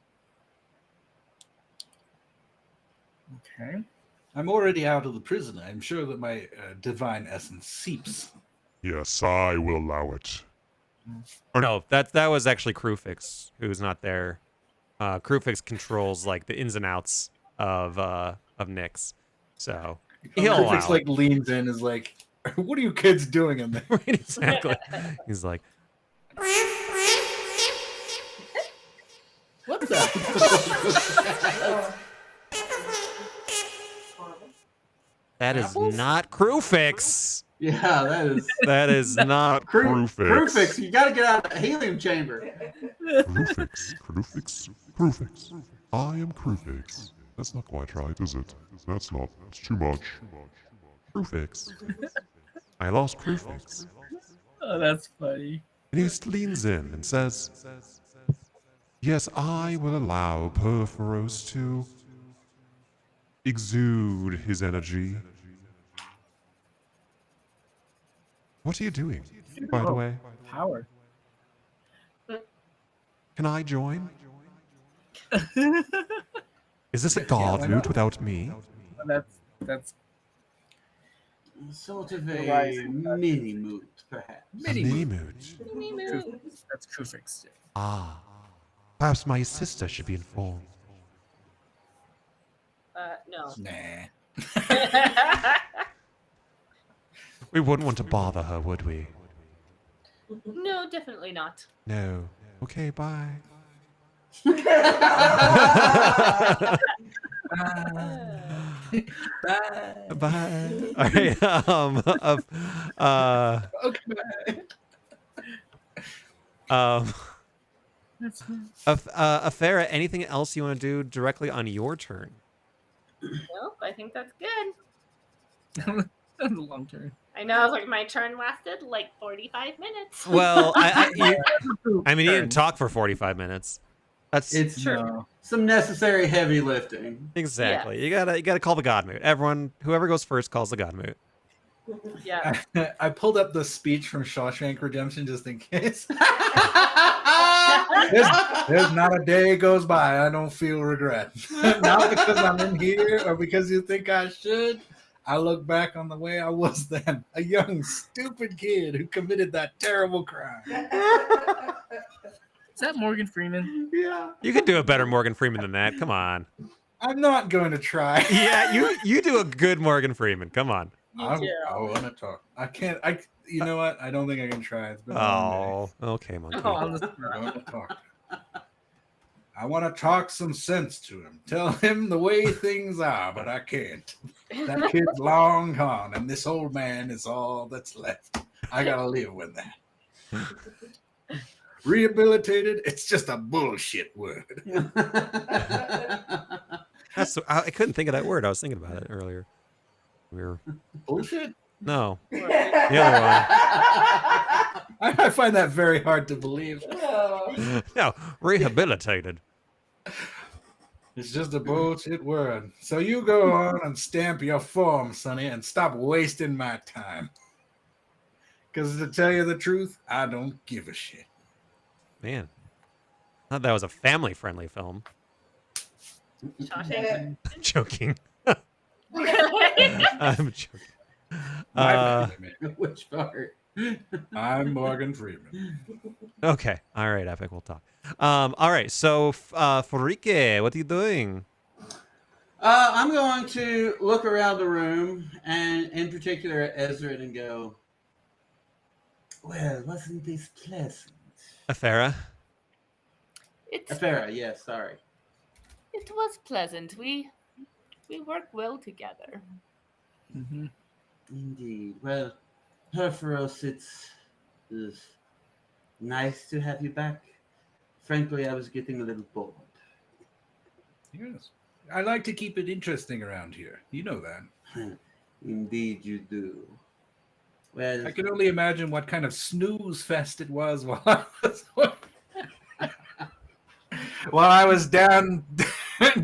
Okay. I'm already out of the prison. I'm sure that my divine essence seeps. Yes, I will allow it. Or no, that was actually Crewfix, who's not there. Crewfix controls like the ins and outs of Nyx. So he'll allow Perfect's like leans in, is like, "What are you kids doing in there?" Right, exactly. He's like, What the? that is Apples? not Crewfix. Yeah, That is not Crewfix. You got to get out of the helium chamber. Crewfix. I am Crewfix. That's not quite right, is it? That's too much. Crewfix. I lost Crewfix. Oh, that's funny. And he leans in and says, "Yes, I will allow Perforos to exude his energy." What are you doing, by the way? Power. Can I join? Is this a god why moot not? without me? That's Sort of Right. a mini moot, perhaps. A mini moot. that's Crewfix. Ah, perhaps my sister should be informed. No. Nah. We wouldn't want to bother her, would we? No, definitely not. No. Okay, bye. Bye. All right. That's Afera, anything else you want to do directly on your turn? Nope, I think that's good. the long term. I know, like my turn lasted like 45 minutes. Well, I mean, you didn't talk for 45 minutes. That's It's Sure. some necessary heavy lifting. exactly. You gotta call the god moot. Everyone, whoever goes first, calls the god moot. Yeah. I pulled up the speech from Shawshank Redemption just in case. There's not a day goes by I don't feel regret. Not because I'm in here or because you think I should. I look back on the way I was then, a young, stupid kid who committed that terrible crime. Is that Morgan Freeman? Yeah. You can do a better Morgan Freeman than that. Come on. I'm not going to try. Yeah, you do a good Morgan Freeman. Come on. You I too. want to talk. I can't. You know what? I don't think I can try. It's been a long Oh, okay, monkey. Oh. On the day. I want to talk. I want to talk some sense to him. Tell him the way things are, but I can't. That kid's long gone, and this old man is all that's left. I gotta live with that. Rehabilitated? It's just a bullshit word. I couldn't think of that word. I was thinking about it earlier. We're Bullshit. no. The other I find that very hard to believe. No, rehabilitated. It's just a bullshit word. So you go on and stamp your form, Sonny, and stop wasting my time. Because to tell you the truth, I don't give a shit. Man, thought that was a family-friendly film. Shawshank. I'm joking. I'm joking. My family, man. Which part? I'm Morgan Freeman. Okay. All right, Epic. We'll talk. All right. So, Furike, what are you doing? I'm going to look around the room, and in particular at Ezra, and go, well, wasn't this pleasant? Afera. Afera, yes, sorry. It was pleasant. We work well together. Mm-hmm. Indeed. Well, Perforos, it's nice to have you back. Frankly, I was getting a little bored. Yes. I like to keep it interesting around here. You know that. Indeed, you do. Well, I can only imagine what kind of snooze fest it was while I was while I was down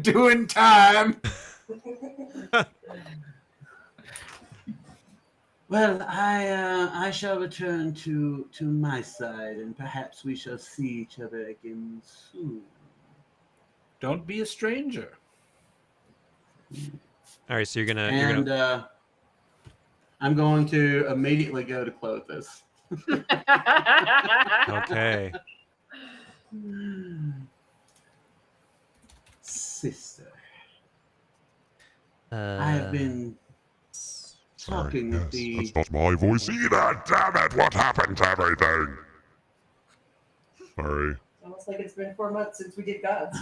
doing time. well, I shall return to my side, and perhaps we shall see each other again soon. Don't be a stranger. All right. So you're gonna. And I'm going to immediately go to Clothis. Okay. Sister, I Uh, have been talking with the. That's not my voice either. Damn it! What happened to everything? Sorry. Almost like it's been 4 months since we did gods.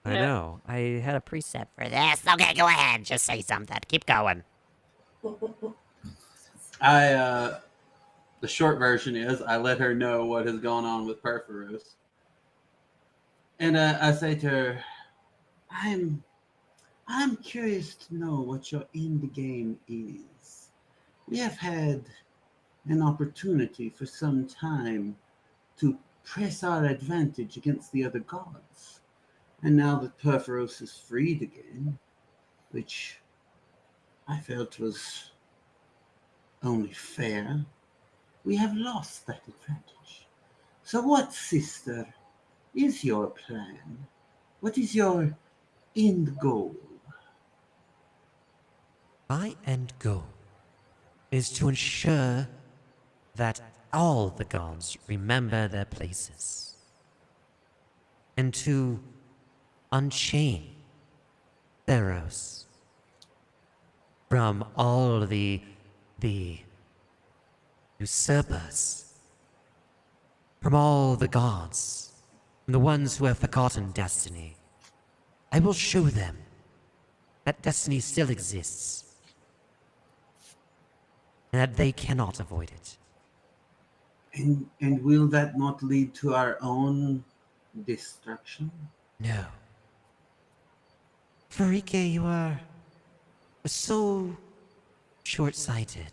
I know. I had a preset for this. Okay, go ahead. Just say something. Keep going. The short version is I let her know what has gone on with Perforos. And I say to her, I'm curious to know what your end game is. We have had an opportunity for some time to press our advantage against the other gods. And now that Perforos is freed again, which I felt was only fair, we have lost that advantage. So what, sister, is your plan? What is your end goal? My end goal is to ensure that all the gods remember their places and to unchain Theros from all the usurpers, from all the gods, from the ones who have forgotten destiny. I will show them that destiny still exists and that they cannot avoid it. And will that not lead to our own destruction? No. Farike, you are so short-sighted.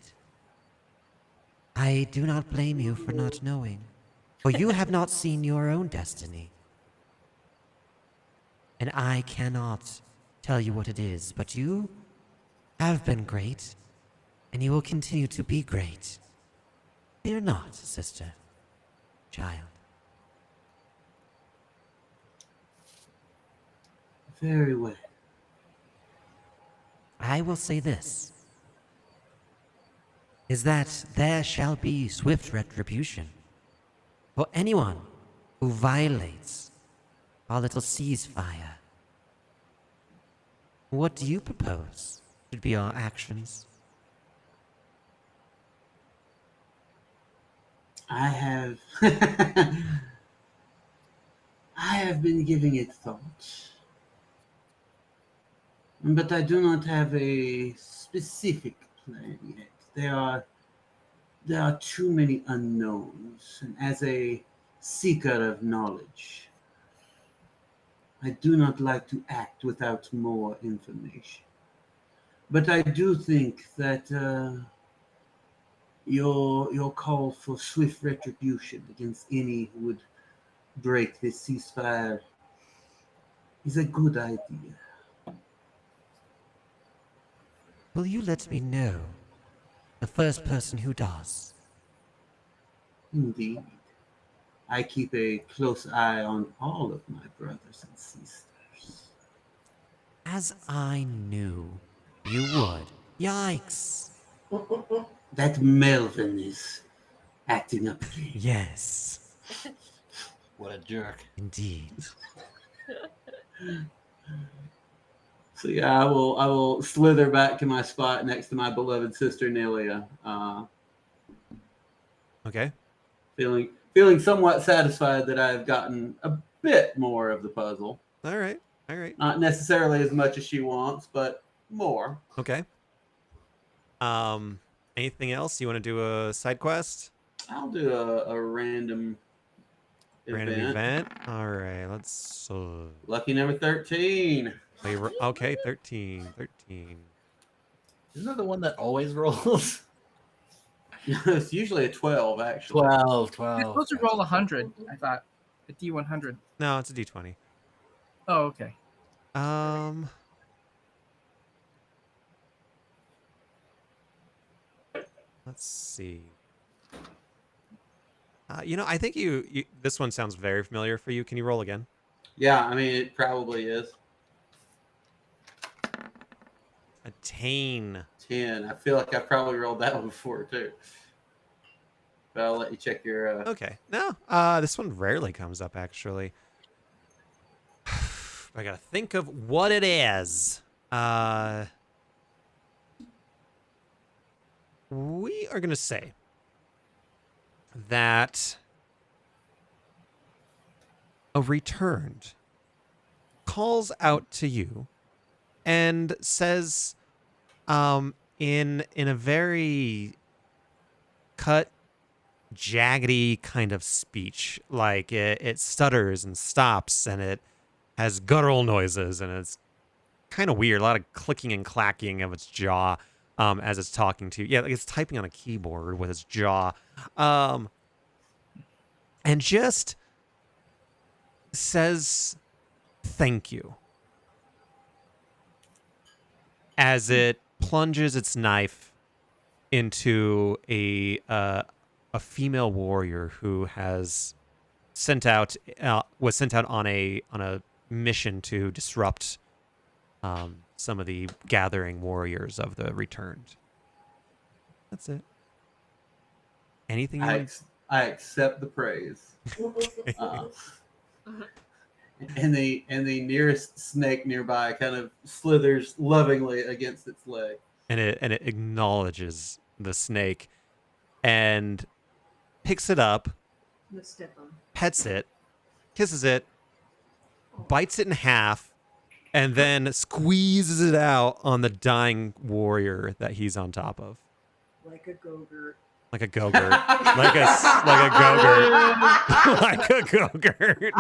I do not blame you for not knowing, for you have not seen your own destiny. And I cannot tell you what it is, but you have been great, and you will continue to be great. Fear not, sister, child. Very well. I will say this, is that there shall be swift retribution for anyone who violates our little ceasefire. What do you propose should be our actions? I have I have been giving it thought. But I do not have a specific plan yet. There are too many unknowns, and as a seeker of knowledge, I do not like to act without more information. But I do think that your call for swift retribution against any who would break this ceasefire is a good idea. Will you let me know the first person who does? Indeed. I keep a close eye on all of my brothers and sisters. As I knew you would. Yikes. That Melvin is acting up again. Yes, What a jerk. indeed. So yeah, I will slither back to my spot next to my beloved sister Nelia, Okay. feeling somewhat satisfied that I have gotten a bit more of the puzzle. All right. All right. Not necessarily as much as she wants, but more. Okay. Anything else? You want to do a side quest? I'll do a random event. All right. Let's. Lucky number 13. Okay. 13. 13. Isn't that the one that always rolls? It's usually a 12, actually. 12, You're 12. supposed to roll 100. I thought a D100. No, it's a D20. Oh, okay. Let's see. I think you. This one sounds very familiar for you. Can you roll again? Yeah, I mean, it probably is. Attain. 10. I feel like I probably rolled that one before, too. But I'll let you check your... Okay. No. This one rarely comes up actually. I gotta think of what it is. We are gonna say that a returned calls out to you and says, in a very cut, jaggedy kind of speech, like it stutters and stops, and it has guttural noises, and it's kind of weird. A lot of clicking and clacking of its jaw as it's talking to you. Yeah, like it's typing on a keyboard with its jaw. And just says thank you as it plunges its knife into a female warrior who has was sent out on a mission to disrupt some of the gathering warriors of the returned. That's it. Anything you want? I accept the praise. And the nearest snake nearby kind of slithers lovingly against its leg. And it acknowledges the snake and picks it up, pets it, kisses it, bites it in half, and then squeezes it out on the dying warrior that he's on top of. Like a go-gurt. Like a go-gurt. like a go-gurt. Like a go-gurt.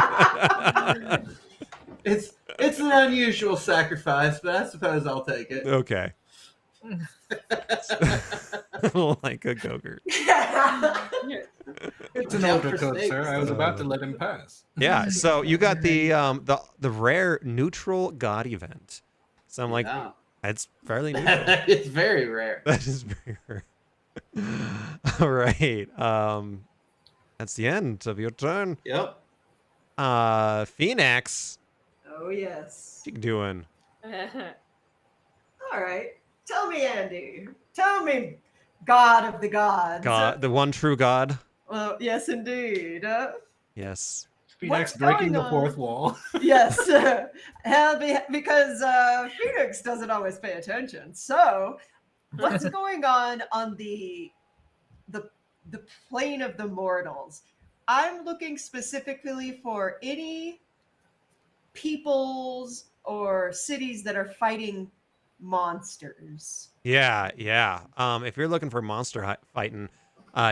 It's an unusual sacrifice, but I suppose I'll take it. Okay. Like a go-gurt. It's an older code, sir. I was about to let him pass. Yeah, so you got the rare neutral god event. So I'm like, Yeah. it's fairly neutral. It's very rare. That is very rare. All right. That's the end of your turn. Yep. Phoenix, Oh, yes. what you doing? All right. Tell me, Andy. Tell me, God of the gods. God, the one true God. Well, yes, indeed. Yes. Phoenix What's breaking going the fourth on? wall. Yes. Because Phoenix doesn't always pay attention. So, what's going on the plane of the mortals? I'm looking specifically for any peoples or cities that are fighting monsters. Yeah. If you're looking for monster fighting,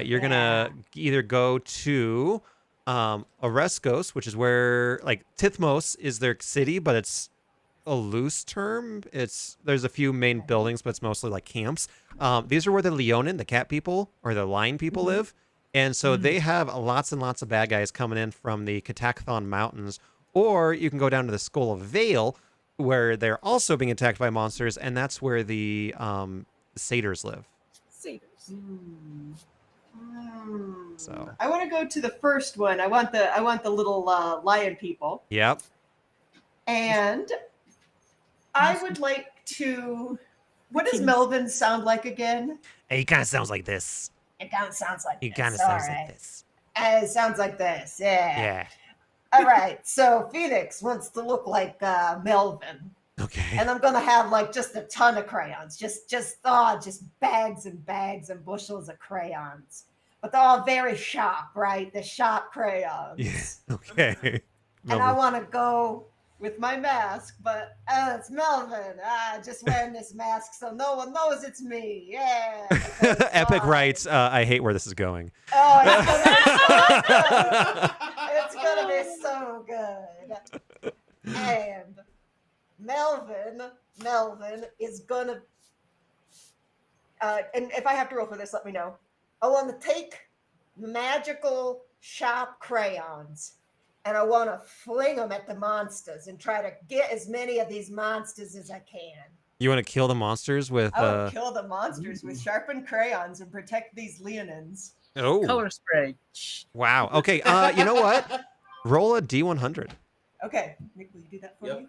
you're gonna either go to Oreskos, which is where like Tithmos is their city, but it's a loose term. There's a few main buildings, but it's mostly like camps. These are where the Leonin, the cat people or the lion people live, and so they have lots and lots of bad guys coming in from the Catacthon Mountains, or you can go down to the Skull of Vale, where they're also being attacked by monsters, and that's where the satyrs live. Satyrs. So I want to go to the first one. I want the little lion people, yep. and I would like to. What does Melvin sound like again? He kind of sounds like this. It kind of sounds like He this. kind of All sounds right. like this. It sounds like this. Yeah. Yeah. All right. So Phoenix wants to look like Melvin. Okay. And I'm gonna have like just a ton of crayons, just bags and bags and bushels of crayons, but they're all very sharp, right? They're sharp crayons. Yeah. Okay. And I want to go with my mask, but it's Melvin. Just wearing this mask so no one knows it's me. Yeah. Epic writes, I hate where this is going. Oh, it's gonna be so good. And Melvin is gonna, and if I have to roll for this, let me know. I want to take magical sharp crayons, and I want to fling them at the monsters and try to get as many of these monsters as I can. You want to kill the monsters with? I want to kill the monsters with sharpened crayons and protect these Leonins. Oh. Color spray. Wow. Okay. You know what? Roll a D100. Okay, Nick, will you do that for me?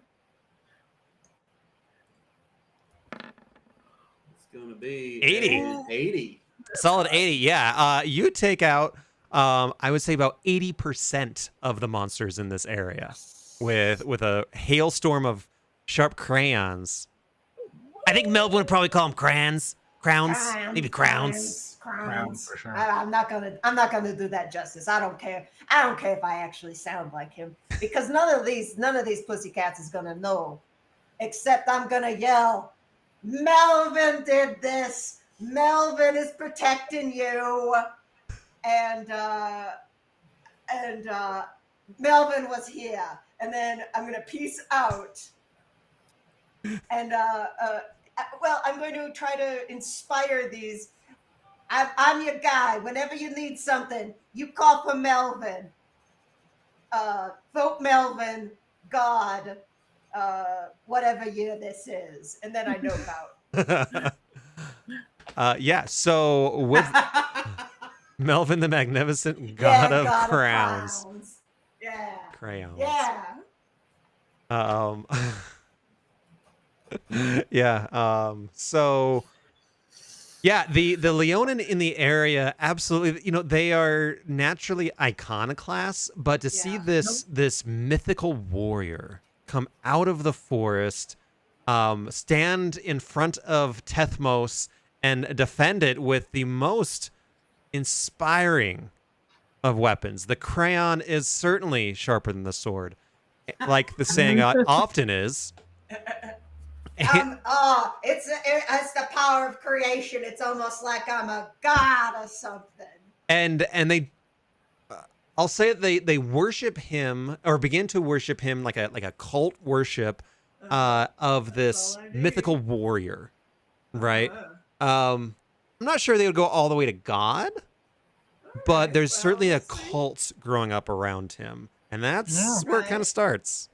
It's going to be 80. 80. Solid 80. Yeah. You take out, I would say about 80% of the monsters in this area with a hailstorm of sharp crayons. I think Melvin would probably call them crowns, maybe crowns. Crowns, for sure. I'm not gonna do that justice. I don't care if I actually sound like him, because none of these pussycats is gonna know, except I'm gonna yell, Melvin did this. Melvin is protecting you, and Melvin was here, and then I'm gonna peace out, and well, I'm going to try to inspire these. I'm your guy. Whenever you need something, you call for Melvin. Vote Melvin, God, whatever year this is. And then I know about. Yeah, so with Melvin the Magnificent, God of Crowns. Yeah. Crayons. Yeah. Yeah. So yeah, the Leonin in the area, absolutely, they are naturally iconoclasts, but to see this mythical warrior come out of the forest, stand in front of Tethmos and defend it with the most inspiring of weapons. The crayon is certainly sharper than the sword, like the saying often is. It's the power of creation. It's almost like I'm a god or something. And they, I'll say they worship him, or begin to worship him like a cult worship of this mythical warrior, right? I'm not sure they would go all the way to God, but there's certainly a cult growing up around him, and that's where it kind of starts.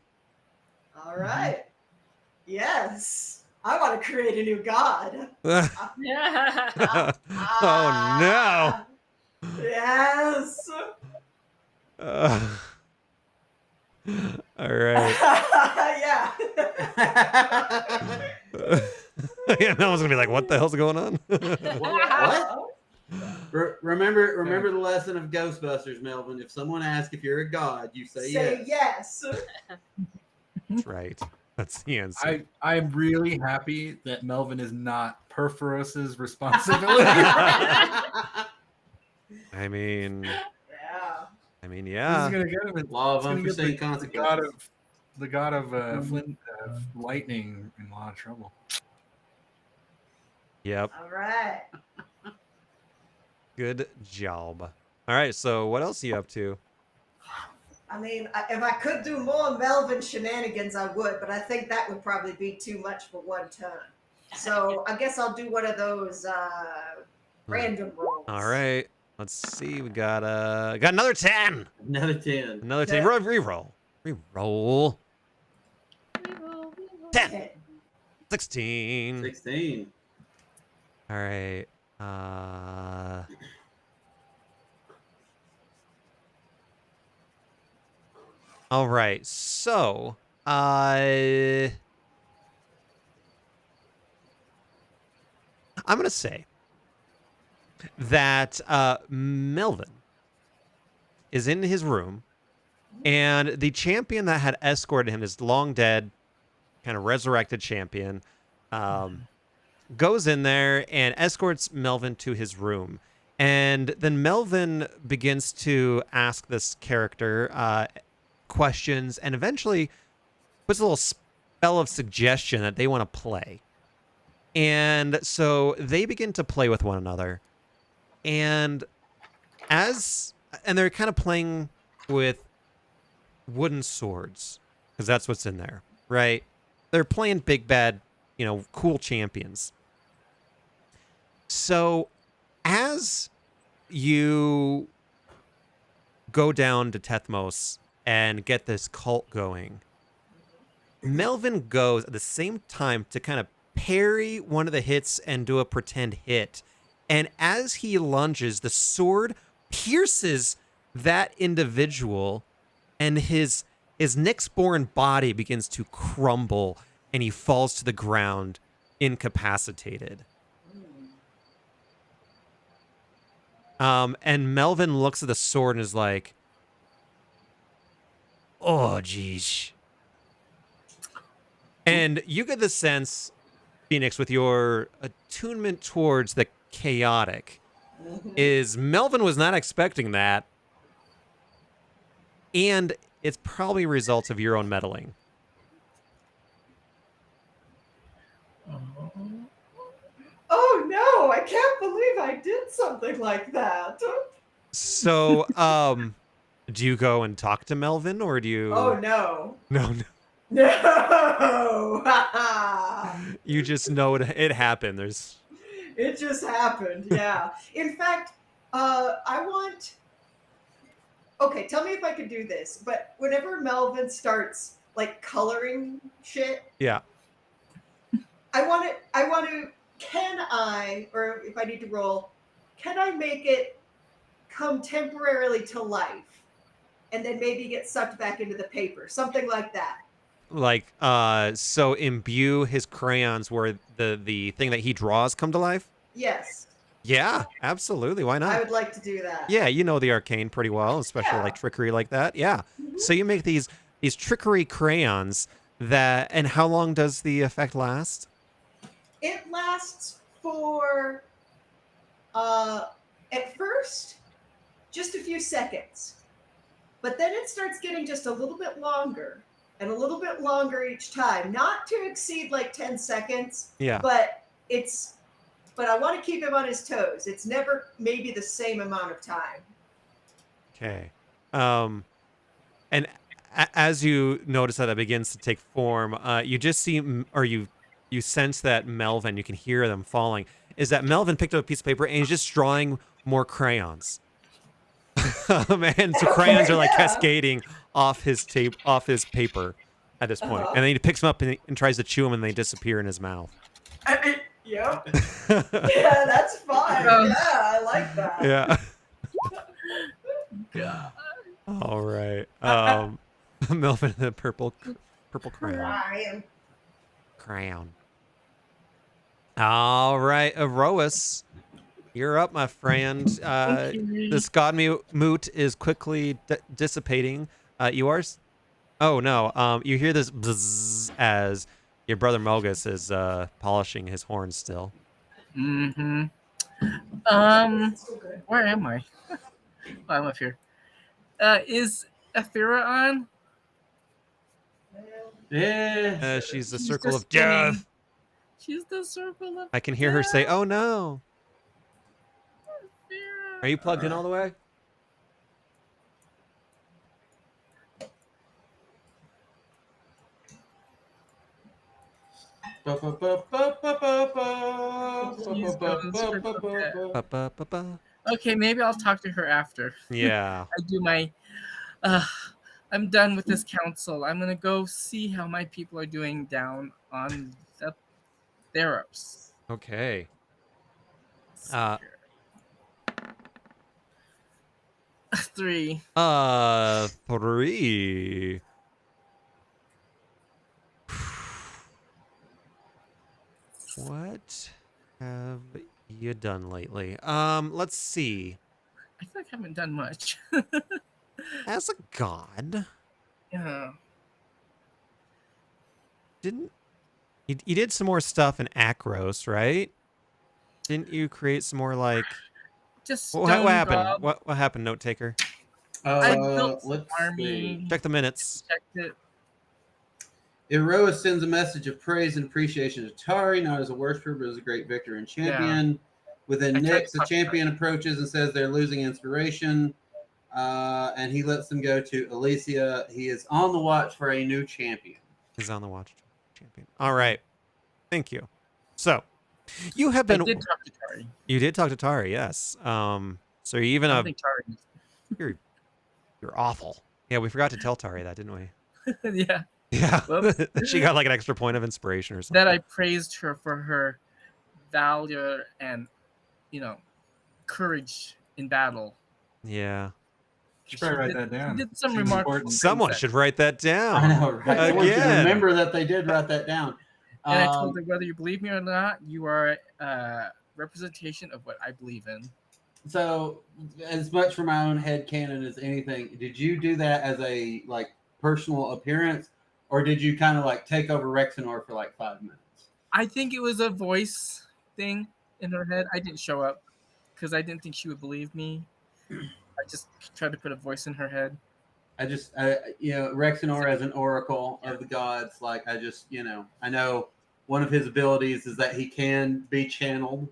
All right. Yes. I want to create a new god. Oh no. Yes. All right. Yeah. Yeah, no one's gonna be like, "What the hell's going on?" What? Remember the lesson of Ghostbusters, Melvin. If someone asks if you're a god, you say yes. That's right. That's the answer. I'm really happy that Melvin is not Perforos's responsibility. I mean, yeah. This is gonna get him. Law of it's gonna get unforeseen consequences. The god of Flint, lightning in a lot of trouble. Yep. All right. Good job. All right. So, what else are you up to? I mean, if I could do more Melvin shenanigans, I would, but I think that would probably be too much for one turn. So I guess I'll do one of those random rolls. All right. Let's see. We got another 10. Another 10. Another 10. Reroll. Reroll. 10. 16. 16. All right. All right. So, I'm going to say that Melvin is in his room, and the champion that had escorted him, is long dead, kind of resurrected champion, goes in there and escorts Melvin to his room. And then Melvin begins to ask this character questions and eventually puts a little spell of suggestion that they want to play. And so they begin to play with one another. And they're kind of playing with wooden swords, because that's what's in there, right? They're playing big bad, cool champions. So as you go down to Tethmos and get this cult going, Melvin goes at the same time to kind of parry one of the hits and do a pretend hit. And as he lunges, the sword pierces that individual, and his Nyx-born body begins to crumble, and he falls to the ground, incapacitated. And Melvin looks at the sword and is like, "Oh, geez." And you get the sense, Phoenix, with your attunement towards the chaotic, is Melvin was not expecting that, and it's probably results of your own meddling. Oh no, I can't believe I did something like that. So, do you go and talk to Melvin, or do you... Oh no. No. No! You just know it happened. It just happened, yeah. In fact, I want... Okay, tell me if I could do this, but whenever Melvin starts, coloring shit... Yeah. I want to... Can I, or if I need to roll, can I make it come temporarily to life and then maybe get sucked back into the paper? Something like that. So imbue his crayons where the thing that he draws come to life? Yes. Yeah, absolutely. Why not? I would like to do that. Yeah, you know the arcane pretty well, especially trickery like that. Yeah. Mm-hmm. So you make these trickery crayons and how long does the effect last? It lasts for, at first, just a few seconds. But then it starts getting just a little bit longer and a little bit longer each time. Not to exceed 10 seconds. Yeah. But I want to keep him on his toes. It's never maybe the same amount of time. Okay. And as you notice that it begins to take form, you just see, or you sense that Melvin, you can hear them falling, is that Melvin picked up a piece of paper and he's just drawing more crayons. And so crayons are cascading off his paper at this point. And then he picks them up and tries to chew them, and they disappear in his mouth. Yep. Yeah, that's fine. Yeah, I like that. Yeah. God. All right. Melvin, the purple crayon. Crayon. All right, Erois, you're up, my friend. This god moot is quickly dissipating. Yours? Oh no. You hear this bzzz as your brother Mogus is polishing his horns still. Mm-hmm. Where am I? Oh, I'm up here. Is Athera on? Yeah. She's the circle of death. She's the circle of I can hear her say, "Oh no." Athera. Are you plugged in all the way? She's going super coquette. Ba-ba-ba-ba. Okay, maybe I'll talk to her after. Yeah. I do my. Uh, I'm done with this council. I'm gonna go see how my people are doing down on the Theros. Okay. Uh, 3. 3. What have you done lately? Let's see. I feel like I haven't done much. As a god, Yeah. didn't you did some more stuff in Akros, right? Didn't you create some more like Just what stone happened? gob. What happened, note taker? I built Let's an army. see. Check the minutes. Checked it. Eroa sends a message of praise and appreciation to Tari, not as a worshiper, but as a great victor and champion. Within I tried Nyx, to the talk to champion approaches and says they're losing inspiration, and he lets them go to Elysia. He is on the watch for a new champion. He's on the watch, champion. All right, thank you. So, you have I been. did talk to Tari. You did talk to Tari, yes. So you're even I a. don't think Tari. You're awful. Yeah, we forgot to tell Tari that, didn't we? Yeah. Yeah. Whoops. She got like an extra point of inspiration or something. That I praised her for her valor and, courage in battle. Yeah. Should probably write that down. She did some Seems remarkable important. things Someone that- should write that down. I know, right? I want you to Again. remember that they did write that down. And I told her, whether you believe me or not, you are a representation of what I believe in. So, as much for my own head canon as anything, did you do that as a personal appearance, or did you kind of take over Rexenor for 5 minutes? I think it was a voice thing in her head. I didn't show up because I didn't think she would believe me. I just tried to put a voice in her head. Rexenor as an oracle of the gods. I know one of his abilities is that he can be channeled.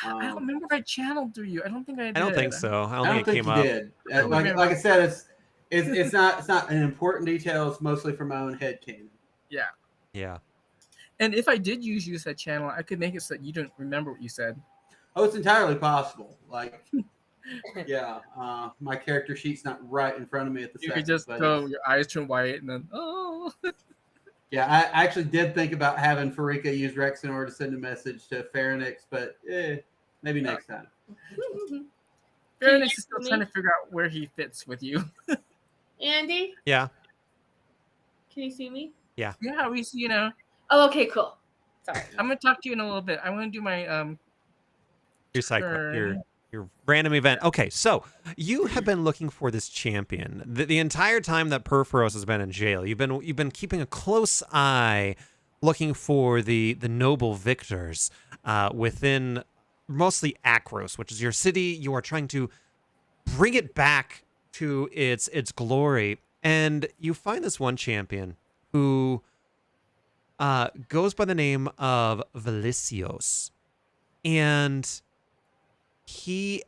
I don't remember if I channeled through you. I don't think I did. I don't think so. I don't I don't think it think came you up. did. don't Like think- I said, it's not an important detail. It's mostly for my own head canon. Yeah. Yeah. And if I did use that channel, I could make it so that you don't remember what you said. Oh, it's entirely possible. My character sheet's not right in front of me at the You second. could just but go, your eyes turn white, and then, oh. Yeah, I actually did think about having Farika use Rexenor to send a message to Pharynix, but maybe next time. Fairness is still hear me? trying to figure out where he fits with you. Andy, Yeah. can you see me? Yeah, we see, Oh, okay, cool. Sorry. I'm going to talk to you in a little bit. I want to do my Your cycle. turn. Your random event. Okay, so you have been looking for this champion the entire time that Perforos has been in jail. You've been keeping a close eye, looking for the noble victors within mostly Akros, which is your city. You are trying to bring it back to its glory, and you find this one champion who goes by the name of Velicios, and he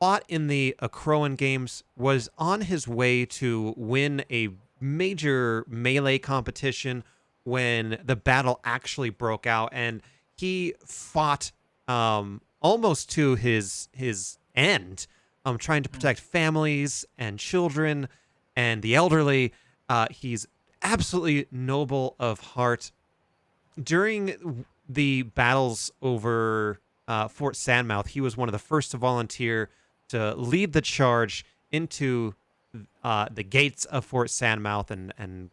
fought in the Akroan Games, was on his way to win a major melee competition when the battle actually broke out, and he fought almost to his end, trying to protect families and children and the elderly. He's absolutely noble of heart. During the battles over Fort Sandmouth, he was one of the first to volunteer to lead the charge into the gates of Fort Sandmouth and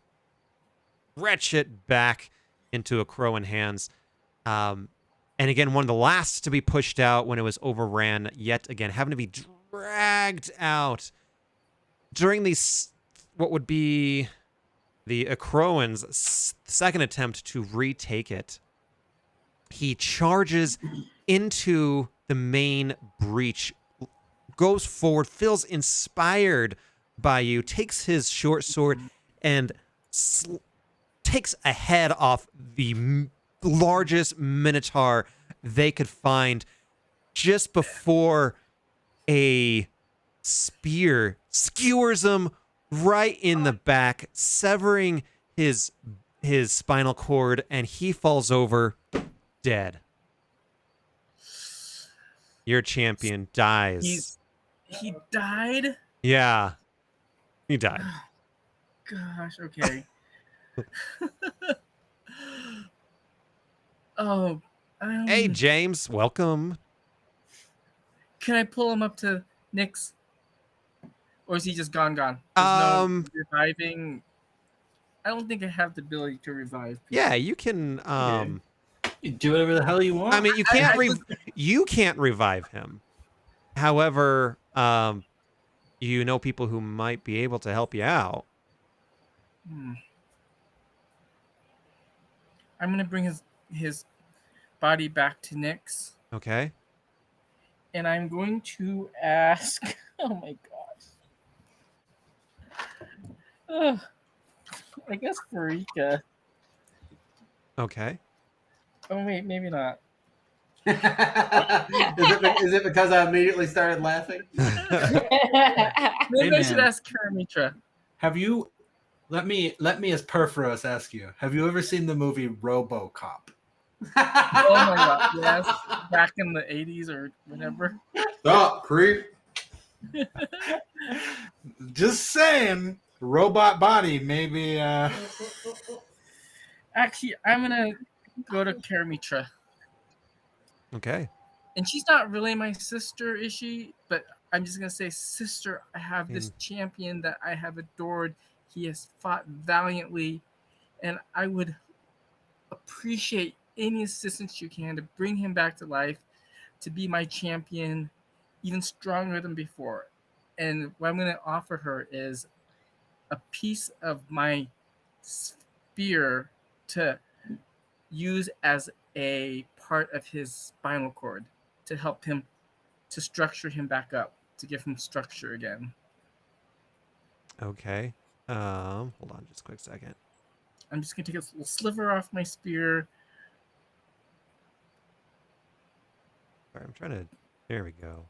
wrench it back into Akroan hands. And again, one of the last to be pushed out when it was overran, yet again, having to be dragged out during these, what would be the Akroans' second attempt to retake it. He charges into the main breach, goes forward, feels inspired by you, takes his short sword and takes a head off the largest minotaur they could find just before a spear skewers him right in the back, severing his his spinal cord, and he falls over dead. Your champion dies. He died. Yeah, he died. Gosh. Okay. Oh. Hey, James, welcome. Can I pull him up to Nyx? Or is he just gone? There's no reviving. I don't think I have the ability to revive people. Yeah, you can. You do whatever the hell you want. I mean, you can't. You can't revive him. However, you know people who might be able to help you out. I'm gonna bring his body back to Nyx. Okay. And I'm going to ask. Oh my gosh. I guess Farika. Okay. Oh wait, maybe not. Is it because I immediately started laughing? Maybe I should ask Karamitra. Have you? Let me as Perforos ask you. Have you ever seen the movie RoboCop? Oh my god, yes. Back in the 80s or whatever. Stop, creep. Just saying, robot body maybe. Actually, I'm gonna go to Karamitra. Okay. And she's not really my sister, is she? But I'm just gonna say, sister, I have this champion that I have adored. He has fought valiantly, and I would appreciate any assistance you can to bring him back to life, to be my champion, even stronger than before. And what I'm gonna offer her is a piece of my spear to use as a part of his spinal cord to help him to structure him back up, to give him structure again. Okay. Hold on just a quick second. I'm just gonna take a little sliver off my spear. Sorry, I'm trying to. There we go.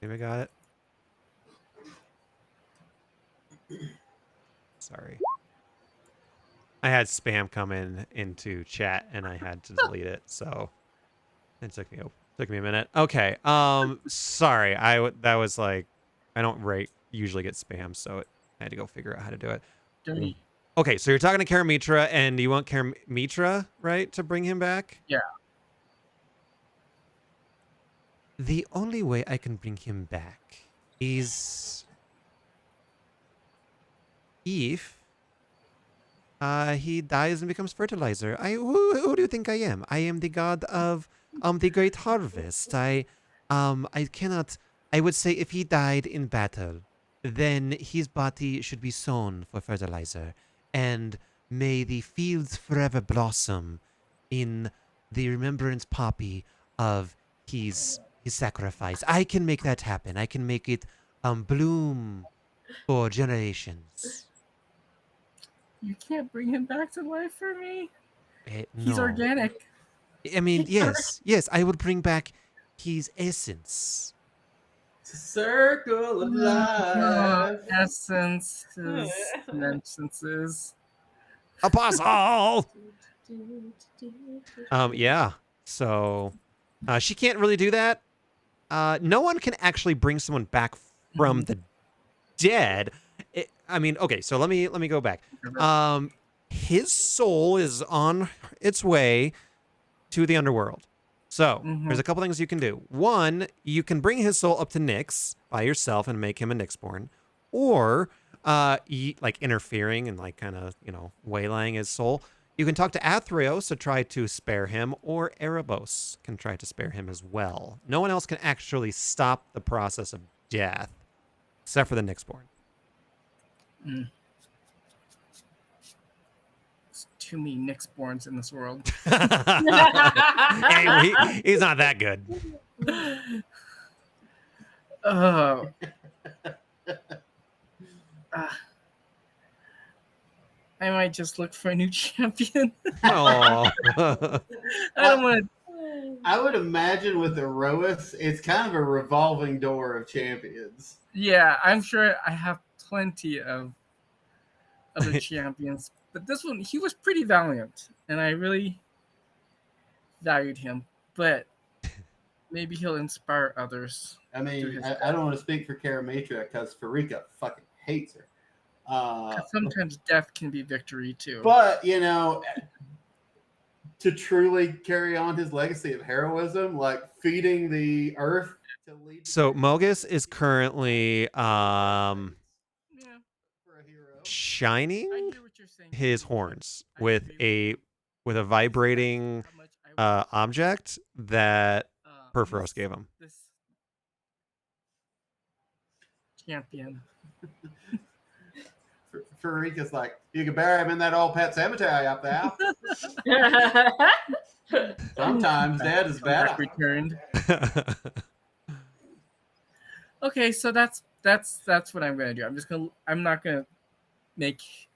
Maybe I got it. Sorry. I had spam come into chat and I had to delete it, so it took me a minute. Okay. Sorry. That was like, I don't usually get spam, so I had to go figure out how to do it. Okay, so you're talking to Karamitra, and you want Karamitra, right, to bring him back? Yeah. The only way I can bring him back is if he dies and becomes fertilizer. Who do you think I am? I am the god of the great harvest. I cannot. I would say if he died in battle, then his body should be sown for fertilizer, and may the fields forever blossom in the remembrance poppy of his sacrifice. I can make that happen. I can make it bloom for generations. You can't bring him back to life for me? He's No. organic. I mean, yes, I would bring back his essence. Circle of life. Essences, nonsenses. Apostle! Yeah. So, she can't really do that. No one can actually bring someone back from the dead. I mean, okay, so let me go back. His soul is on its way to the underworld. So, there's a couple things you can do. One, you can bring his soul up to Nyx by yourself and make him a Nyxborn. Or, like interfering and like kind of, waylaying his soul. You can talk to Theros to try to spare him, or Erebos can try to spare him as well. No one else can actually stop the process of death, except for the Nyxborn. There's too many Nyxborns in this world. Anyway, he's not that good. Oh. I might just look for a new champion. Oh. I don't want I would imagine with Erois, it's kind of a revolving door of champions. Yeah, I'm sure I have plenty of other champions. But this one, he was pretty valiant, and I really valued him. But maybe he'll inspire others. I mean, I don't want to speak for Karametra because Farika fucking hates her. 'Cause sometimes death can be victory too. But, you know, to truly carry on his legacy of heroism, like feeding the earth to lead. So Mogus is currently Yeah, For a hero. I shining hear what you're saying. his horns I with agree a vibrating how much I would, object that Perforos miss gave him. this champion. Farika's like, you can bury him in that old pet cemetery up there. Sometimes dead is better. Back returned. Okay, so that's what I'm gonna do. I'm not gonna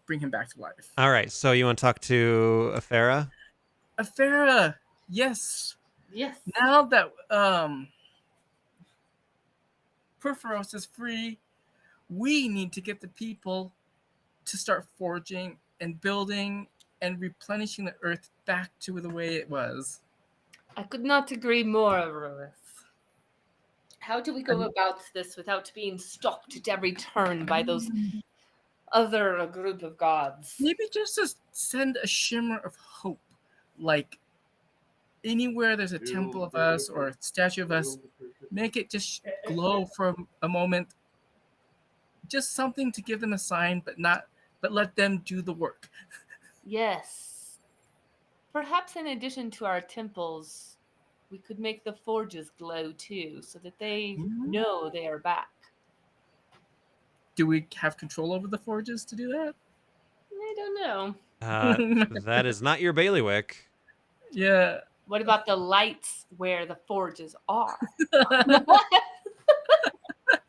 bring him back to life. All right, so you want to talk to Afera? Afera, yes. Yes. Now that Perforos is free, we need to get the people to start forging and building and replenishing the earth back to the way it was. I could not agree more, Aurorus. How do we go about this without being stopped at every turn by those other group of gods? Maybe just to send a shimmer of hope, like anywhere there's a temple of us or a statue of us, make it just glow for a moment. Just something to give them a sign, but let them do the work. Yes. Perhaps in addition to our temples, we could make the forges glow too, so that they know they are back. Do we have control over the forges to do that? I don't know. That is not your bailiwick. Yeah. What about the lights where the forges are?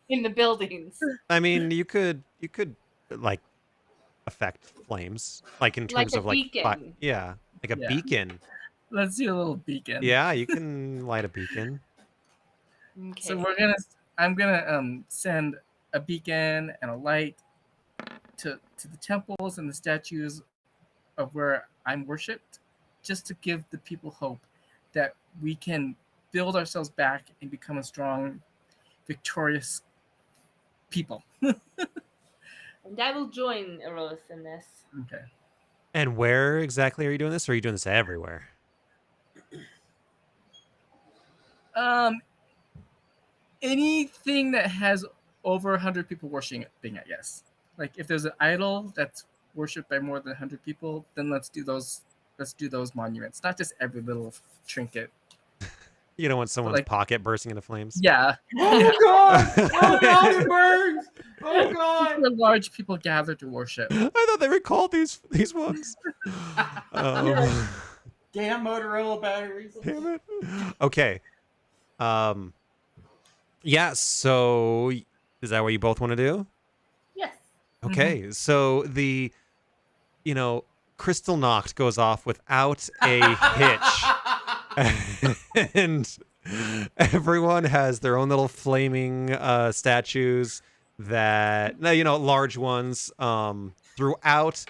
In the buildings. I mean, you could like affect flames, like in terms Like a of like beacon. yeah, like a Yeah. beacon. Let's do a little beacon. Yeah, you can light a beacon. Okay. So I'm gonna send a beacon and a light to the temples and the statues of where I'm worshipped, just to give the people hope that we can build ourselves back and become a strong, victorious people. And I will join Eros in this. Okay. And where exactly are you doing this? Or are you doing this everywhere? Anything that has over 100 people worshiping it, I guess. Like if there's an idol that's worshipped by more than 100 people, then let's do those monuments, not just every little trinket. You don't want someone's like- pocket bursting into flames. Yeah. Oh God! Oh God! It burns! Oh God! Where large people gather to worship. I thought they recalled these ones. Damn Motorola batteries. Damn it. Okay. Yeah, so is that what you both want to do? Yes. Okay. So the Crystal Noct goes off without a hitch. And everyone has their own little flaming statues that large ones throughout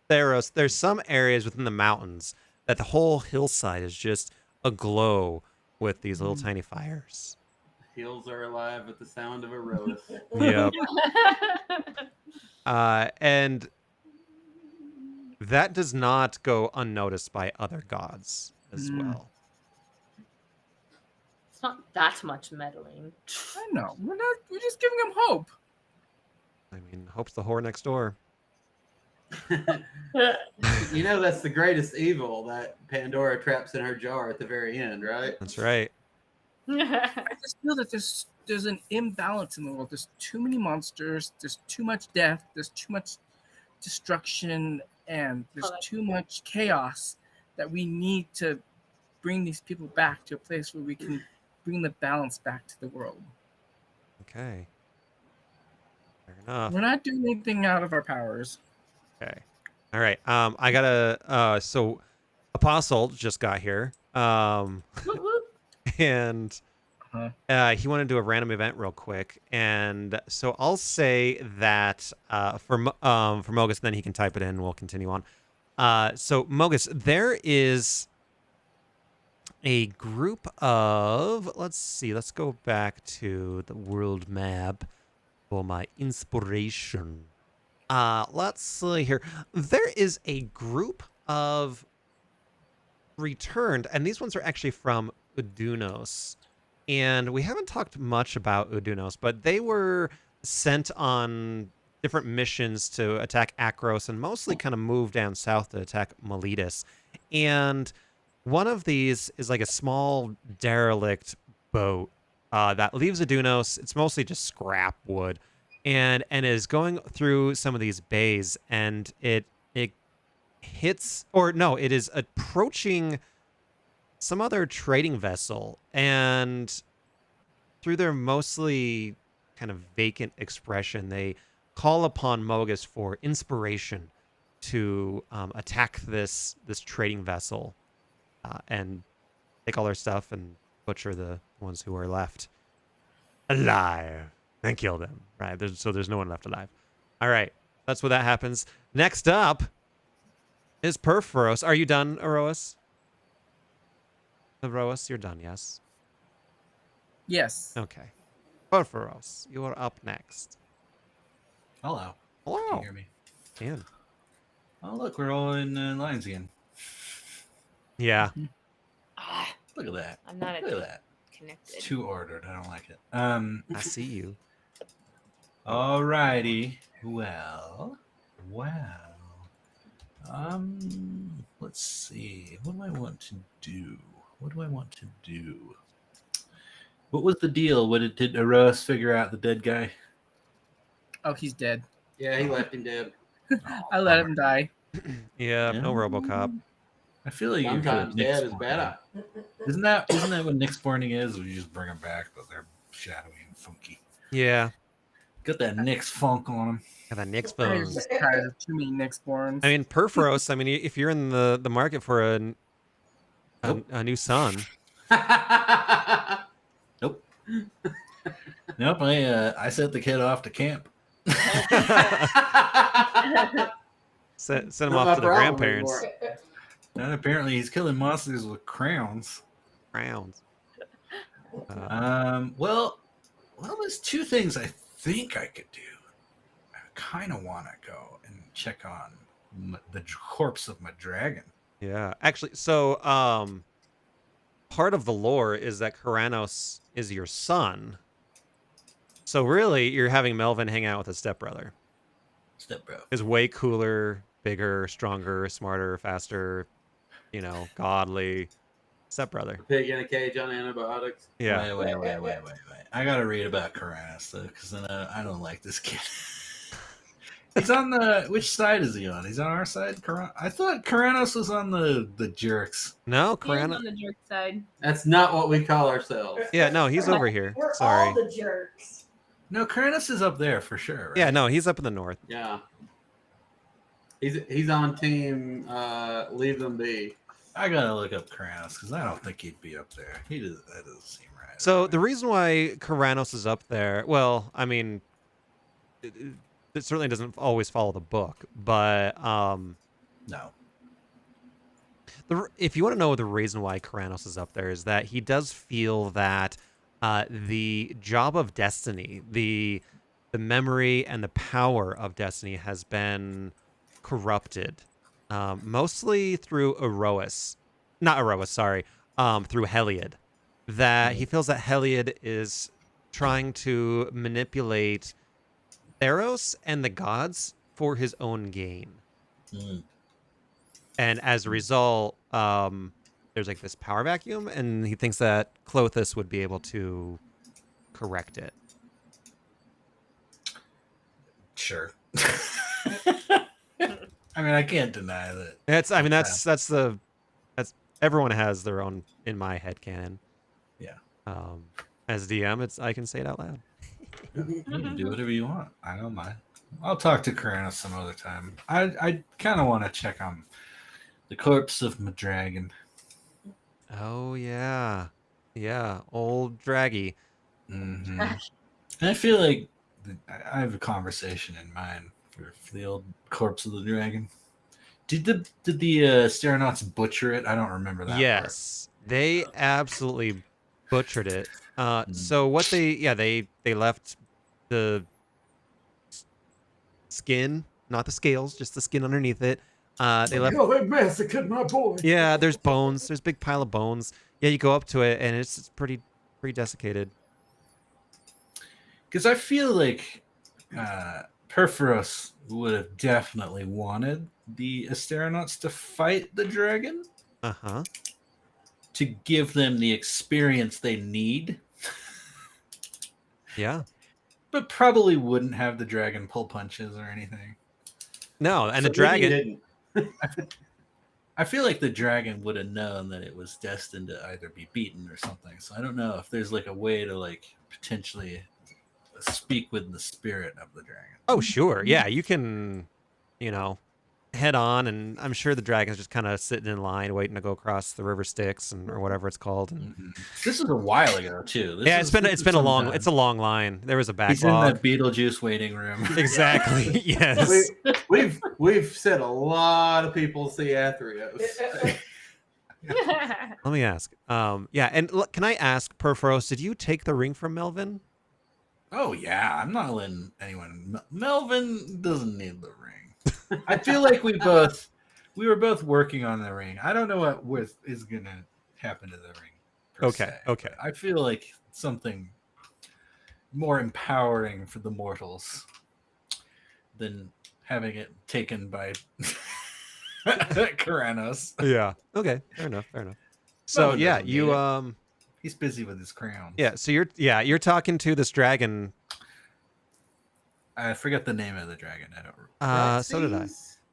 Theros. There's some areas within the mountains that the whole hillside is just aglow with these little tiny fires. Hills are alive with the sound of a rose. Yep. And that does not go unnoticed by other gods as well. It's not that much meddling. I know. We're just giving them hope. I mean, hope's the whore next door. You know that's the greatest evil that Pandora traps in her jar at the very end, right? That's right. I just feel that there's an imbalance in the world. There's too many monsters. There's too much death. There's too much destruction, and there's too much chaos that we need to bring these people back to a place where we can bring the balance back to the world. Okay. Fair enough. We're not doing anything out of our powers. Okay. All right. I gotta. So, Apostle just got here. And he wanted to do a random event real quick, and so I'll say that for Mogus, then he can type it in. And we'll continue on. So Mogus, there is a group of, let's see, let's go back to the world map for my inspiration. Let's see here. There is a group of returned, and these ones are actually from Udunos. And we haven't talked much about Udunos, but they were sent on different missions to attack Akros and mostly kind of move down south to attack Miletus. And one of these is like a small derelict boat that leaves Udunos. It's mostly just scrap wood, and is going through some of these bays, and it hits, or no, it is approaching some other trading vessel, and through their mostly kind of vacant expression, they call upon Mogus for inspiration to attack this trading vessel and take all their stuff and butcher the ones who are left alive and kill them. Right? So there's no one left alive. All right, that's what that happens. Next up is Perforos. Are you done, Aroas? Aroas, you're done, yes? Yes. Okay. Perforos, you are up next. Hello. Can Hello. you hear me? Dan. Oh, look, we're all in lines again. Yeah. Ah, Look at that. I'm not Look at that. connected. It's too ordered. I don't like it. I see you. Alrighty. Well. Let's see. What do I want to do? What was the deal? Did Aros figure out the dead guy? Oh, he's dead. Yeah, he left him dead. I let him die. Yeah, no RoboCop. I feel like Sometimes Nick's dead is better. Isn't that what Nick's Sporting is? We just bring them back, but they're shadowy and funky. Yeah. Got that Nick's funk on them. Got that Nick's I'm bones. just tired of too many Nick's Borns. I mean, Perforos, I mean, if you're in the market for a new son. Nope. Nope. I sent the kid off to camp. Send him off to the grandparents. And apparently he's killing monsters with crowns. Crowns. Well, there's two things I think I could do. I kind of want to go and check on the corpse of my dragon. Yeah. Actually, so part of the lore is that Karanos is your son. So really, you're having Melvin hang out with his stepbrother. Stepbro. Is way cooler, bigger, stronger, smarter, faster, godly stepbrother. Pig in a cage on antibiotics. Yeah. Wait. I gotta read about Karanos though, because then I don't like this kid. He's on which side is he on? He's on our side. I thought Karanos was on the jerks. No, He's on Karanos. the jerk side. That's not what we call ourselves. Yeah, no, he's over here. We're Sorry. all the jerks. No, Karanos is up there for sure. Right? Yeah, no, he's up in the north. Yeah. He's on team leave them be. I gotta look up Karanos because I don't think he'd be up there. That doesn't seem right. So the reason why Karanos is up there, well, I mean, it certainly doesn't always follow the book, but no. If you want to know the reason why Karanos is up there is that he does feel that the job of destiny, the memory and the power of destiny has been corrupted, mostly through through Heliod. That he feels that Heliod is trying to manipulate Theros and the gods for his own gain. Mm. And as a result, there's like this power vacuum, and he thinks that Clothis would be able to correct it. Sure. I mean, I can't deny that. That's everyone has their own in my headcanon. Yeah. As DM, I can say it out loud. You can do whatever you want. I don't mind. I'll talk to Karanos some other time. I kind of want to check on the corpse of my dragon. Oh yeah, old Draggy. Mm-hmm. And I feel like I have a conversation in mind for the old corpse of the dragon. Did the Steronauts butcher it? I don't remember that. Yes, they absolutely butchered it. So what they left the skin, not the scales, just the skin underneath it. They left. Oh, they massacred my boy. Yeah, there's bones. There's a big pile of bones. Yeah, you go up to it, and it's pretty desiccated. Because I feel like Perforos would have definitely wanted the Asteronauts to fight the dragon Uh-huh. to give them the experience they need, Yeah. but probably wouldn't have the dragon pull punches or anything. No, and So the dragon. didn't. I feel like the dragon would have known that it was destined to either be beaten or something. So I don't know if there's like a way to like potentially speak with the spirit of the dragon. Oh, sure. Yeah, you can, head on, and I'm sure the dragon's just kind of sitting in line, waiting to go across the river Styx or whatever it's called. And This is a while ago too. yeah, it's been a long line. There was a He's in backlog. that Beetlejuice waiting room. Exactly. Yes. We've said a lot of people see Athreos. Let me ask. Yeah, and can I ask, Perforos, did you take the ring from Melvin? Oh yeah, I'm not letting anyone. Melvin doesn't need the ring. I feel like we were both working on the ring. I don't know what is gonna happen to the ring. Okay. But I feel like something more empowering for the mortals than having it taken by Karanos. Yeah. Okay. Fair enough. So Melvin yeah, doesn't you need it. He's busy with his crown. Yeah. So you're talking to this dragon. I forget the name of the dragon. I don't. So did I.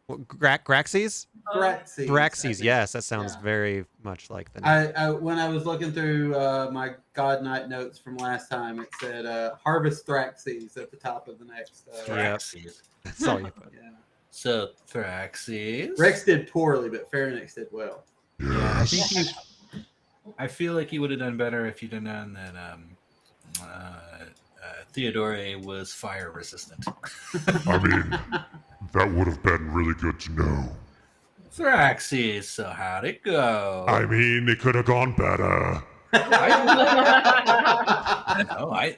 Well, Graxes? Graxes. Graxes. Yes, that sounds very much like the name. I when I was looking through my God Knight notes from last time, it said Harvest Thraxes at the top of the next. Thraxes. That's all you put. Yeah. So Thraxes. Rex did poorly, but Pharynx did well. Yeah, I think I feel like you would have done better if you'd have known that Theodore was fire resistant. I mean, that would have been really good to know. Thraxes, so how'd it go? I mean, it could have gone better.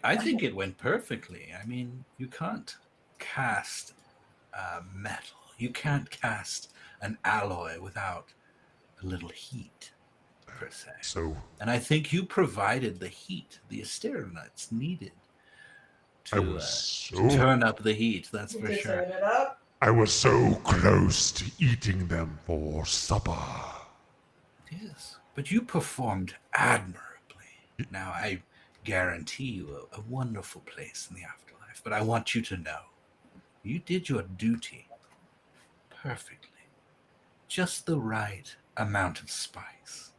I think it went perfectly. I mean, you can't cast metal. You can't cast an alloy without a little heat, per se. So And I think you provided the heat the Asteronauts needed I to was turn up the heat. That's for sure. it up. I was so close to eating them for supper. Yes, but you performed admirably. Now, I guarantee you a wonderful place in the afterlife, but I want you to know you did your duty perfectly. Just the right amount of spice,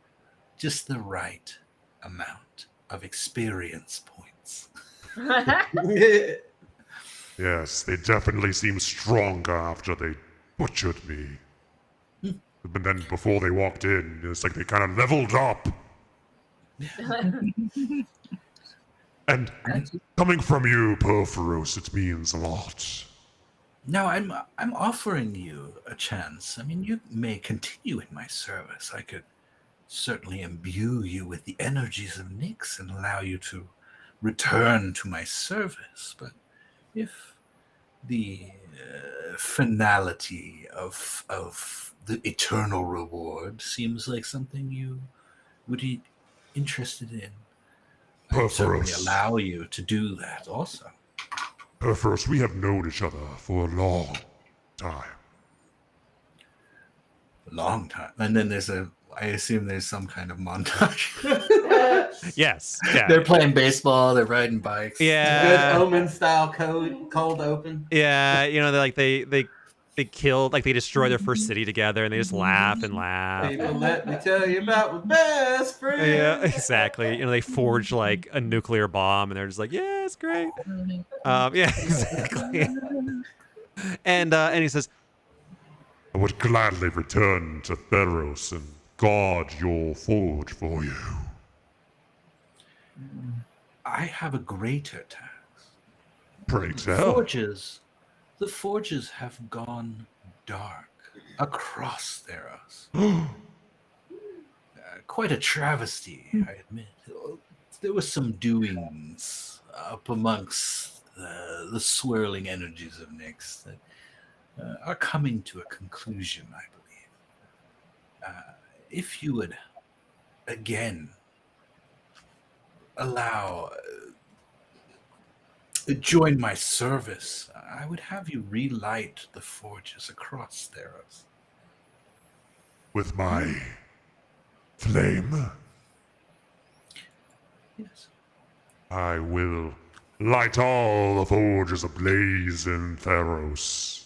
just the right amount of experience points. Yes, they definitely seemed stronger after they butchered me. But then before they walked in, it's like they kind of leveled up. And coming from you, Perforos, it means a lot. Now, I'm offering you a chance. I mean, you may continue in my service. I could certainly imbue you with the energies of Nyx and allow you to return to my service. But if the finality of the eternal reward seems like something you would be interested in, I'd certainly Perforos. allow you to do that also. Perforos, we have known each other for a long time. Long time. And then I assume there's some kind of montage. Yes. Yeah. They're playing baseball, they're riding bikes. Good Yeah. Omen style cold open. Yeah. They killed, like they destroyed their first city together, and they just laugh and laugh. People, let me tell you about my best friend. Yeah, exactly. They forge like a nuclear bomb, and they're just like, "Yeah, it's great." Yeah, exactly. And he says, I would gladly return to Theros and guard your forge for you. I have a greater task. Pray The tell. forges have gone dark. across Theros. Quite a travesty, I admit. There were some doings up amongst the swirling energies of Nyx that are coming to a conclusion, I believe. If you would again allow join my service, I would have you relight the forges across Theros. With my flame, Yes. I will light all the forges ablaze in Theros.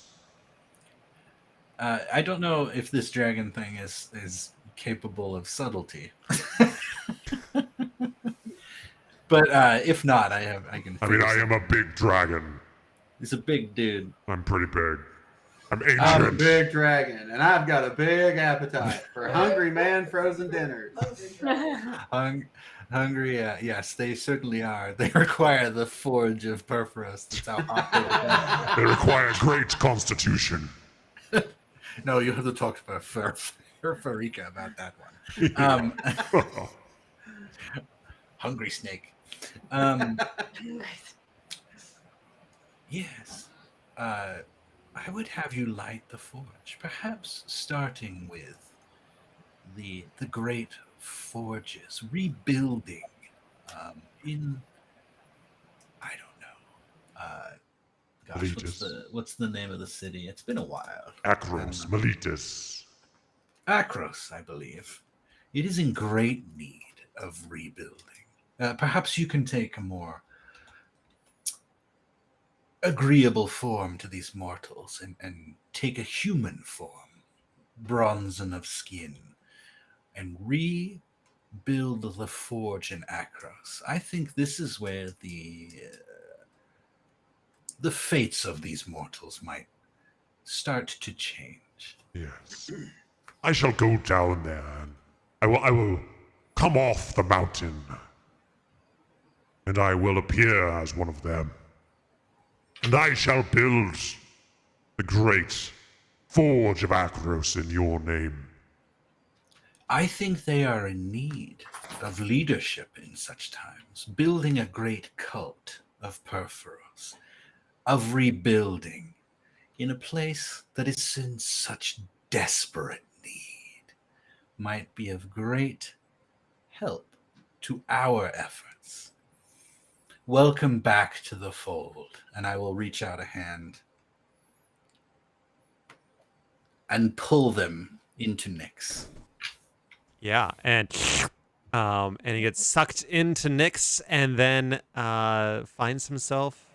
I don't know if this dragon thing is capable of subtlety. But if not, I can. I mean, figure I am something. a big dragon. He's a big dude. I'm pretty big. I'm I'm a ancient. big dragon, and I've got a big appetite for hungry man frozen dinners. Hungry, yes, they certainly are. They require the forge of Perforos. That's how hot They require great constitution. they are. No, you have to talk to Farika about that one. Hungry snake. Yes. I would have you light the forge, perhaps starting with the great forges, rebuilding in, I don't know. Gosh, what's the name of the city? It's been a while. Akros, Melitus. Akros, I believe. It is in great need of rebuilding. Perhaps you can take a more agreeable form to these mortals and take a human form, bronzen of skin, and rebuild the forge in Akros. I think this is where the fates of these mortals might start to change. Yes. I shall go down there. And I will come off the mountain. And I will appear as one of them. And I shall build the great forge of Akros in your name. I think they are in need of leadership in such times, building a great cult of Perforos, of rebuilding in a place that is in such desperate need, might be of great help to our efforts. Welcome back to the fold, and I will reach out a hand and pull them into Nyx. Yeah, and he gets sucked into Nyx, and then finds himself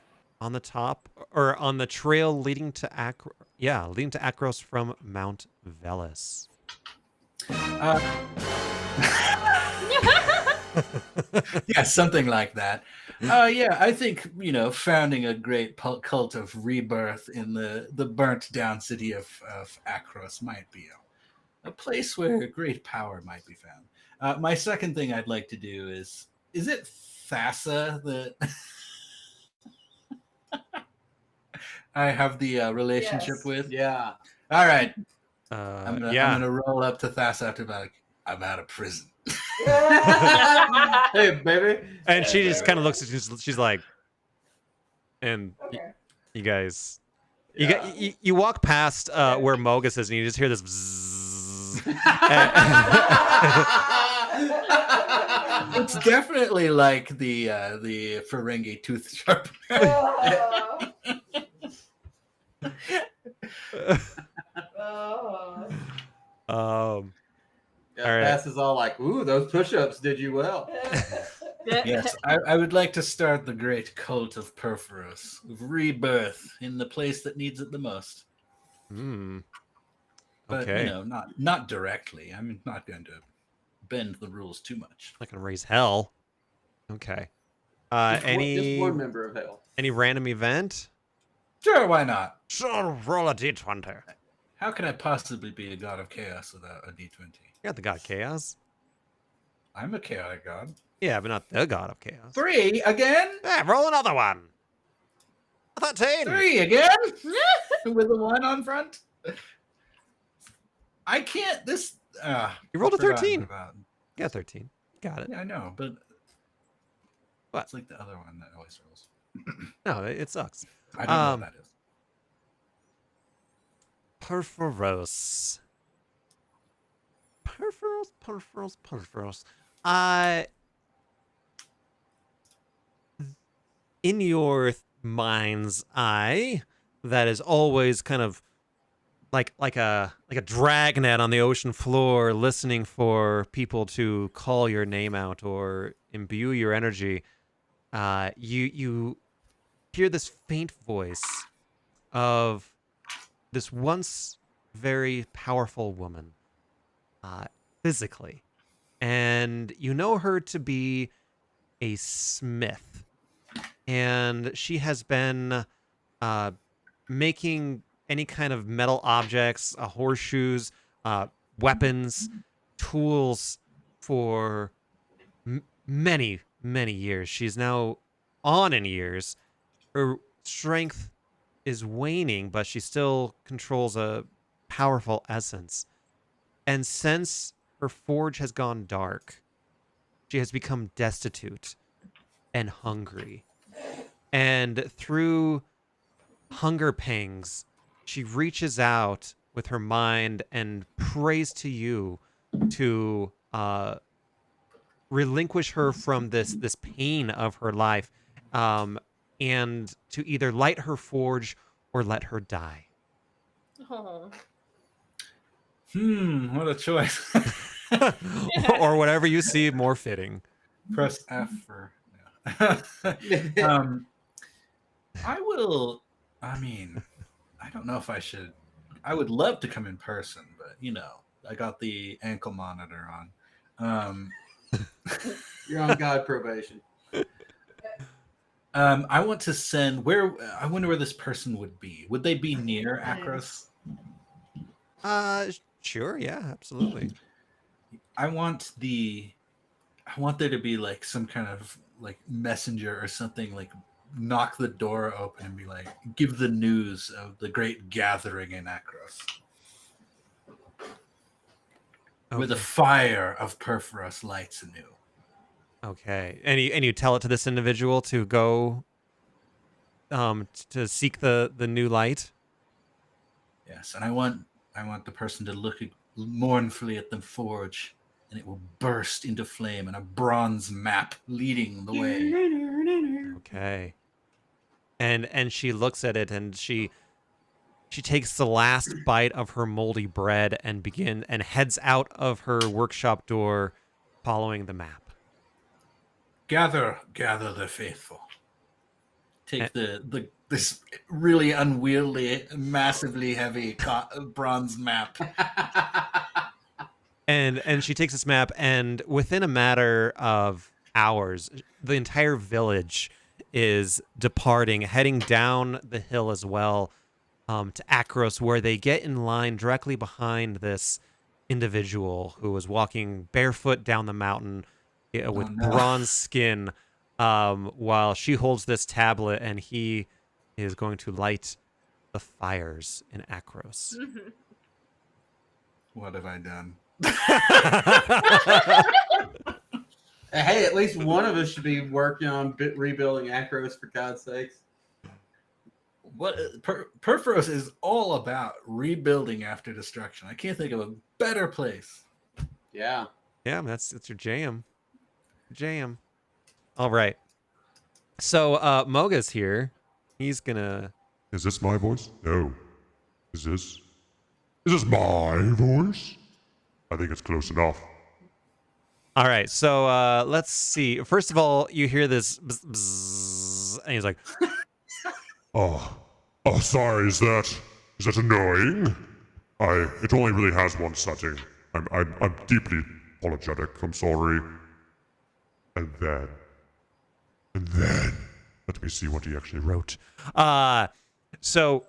on the top or on the trail leading to Akros from Mount Velis. Yeah, something like that. Yeah, I think, founding a great cult of rebirth in the burnt down city of Akros might be a place where great power might be found. My second thing I'd like to do is it Thassa that I have the relationship Yes. with? Yeah. All right. I'm Yeah. gonna roll up to Thassa after I'm out of prison. Hey, baby. And she just kind of looks at you. She's like, and Okay. you guys, Yeah. you walk past where Mogus is, and you just hear this. Bzzz. It's definitely like the Ferengi tooth sharpener. Oh. Yeah, All right. Pass is all like, ooh, those push-ups did you well. Yes, I would like to start the great cult of Perforos, of rebirth in the place that needs it the most. Hmm. But Okay. not directly. I'm not going to bend the rules too much. Not gonna raise hell. Okay. Just one member of hell. Any random event? Sure, why not? Sure, roll a d20. How can I possibly be a god of chaos without a d20? You're not the god of chaos. I'm a chaotic god. Yeah, but not the god of chaos. 3 again? Yeah, roll another one. 13. 3 again? With a 1 on front? I can't. This. You rolled a I've forgotten 13. About. Yeah, 13. Got it. Yeah, I know, but What? it's like the other one that always rolls. No, it sucks. I don't know what that is. Perforos. Perforos. In your mind's eye, that is always kind of like a dragnet on the ocean floor, listening for people to call your name out or imbue your energy. You hear this faint voice of this once very powerful woman, physically, and you know her to be a smith, and she has been making any kind of metal objects, horseshoes, weapons, tools for many years. She's now on in years. Her strength is waning, but she still controls a powerful essence. And since her forge has gone dark, she has become destitute and hungry. And through hunger pangs, she reaches out with her mind and prays to you to relinquish her from this pain of her life, and to either light her forge or let her die. Oh. What a choice. Or whatever you see more fitting. Press F for. I will. I mean, I don't know if I should. I would love to come in person, but I got the ankle monitor on. You're on God probation. I want to send where. I wonder where this person would be. Would they be near Akros? Sure, yeah, absolutely. I want there to be like some kind of like messenger or something, like knock the door open and be like, give the news of the great gathering in Akros. Where the fire of Perforos lights anew. Okay. And you tell it to this individual to go to seek the new light? Yes, and I want the person to look mournfully at the forge, and it will burst into flame and a bronze map leading the way. Okay. And she looks at it, and she takes the last bite of her moldy bread and heads out of her workshop door, following the map. Gather the faithful. Take this really unwieldy, massively heavy bronze map. And she takes this map, and within a matter of hours, the entire village is departing, heading down the hill as well, to Akros, where they get in line directly behind this individual who was walking barefoot down the mountain with bronze skin, while she holds this tablet, and he is going to light the fires in Akros. What have I done? Hey, at least one of us should be working on rebuilding Akros, for God's sakes. What Perforos is all about rebuilding after destruction. I can't think of a better place. Yeah. Yeah, that's your jam. All right. So Moga's here. He's gonna. Is this my voice? No. Is this my voice? I think it's close enough. All right. So let's see. First of all, you hear this bzz, bzz, and he's like, Oh, sorry. Is that annoying? It only really has one setting. I'm deeply apologetic. I'm sorry. And then, let me see what he actually wrote. So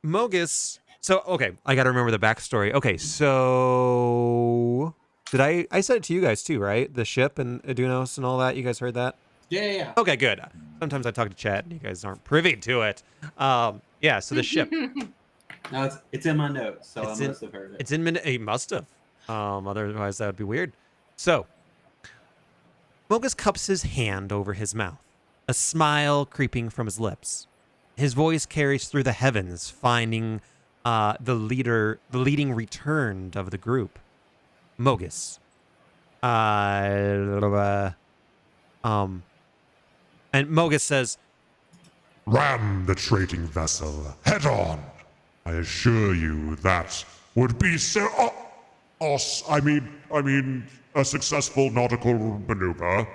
Mogus. So okay, I got to remember the backstory. Okay, so did I said it to you guys too, right? The ship and Adunos and all that. You guys heard that? Yeah. Okay, good. Sometimes I talk to chat and you guys aren't privy to it. Yeah. So the ship. No, it's in my notes, so It's I in- must have heard it. It's in minute. He must have. Otherwise, that would be weird. So, Mogus cups his hand over his mouth, a smile creeping from his lips. His voice carries through the heavens, finding the leading returned of the group, Mogus. And Mogus says, Ram the trading vessel, head on. I assure you that would be so. I mean, a successful nautical maneuver.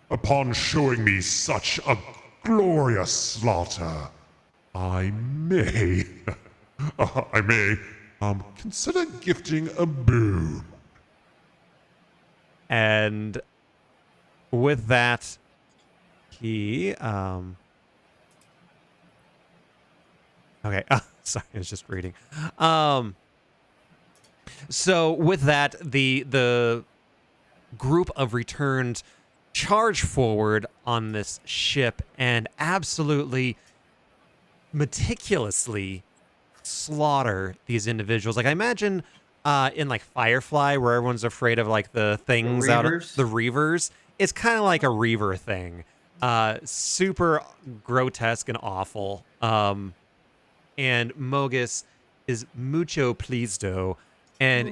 Upon showing me such a glorious slaughter, I may, consider gifting a boon. and with that, he, okay, sorry, I was just reading. So with that, the group of returned charge forward on this ship and absolutely meticulously slaughter these individuals. Like I imagine in like Firefly where everyone's afraid of like the things out of Reavers? the Reavers. It's kind of like a Reaver thing. Super grotesque and awful. And Mogus is mucho pleased and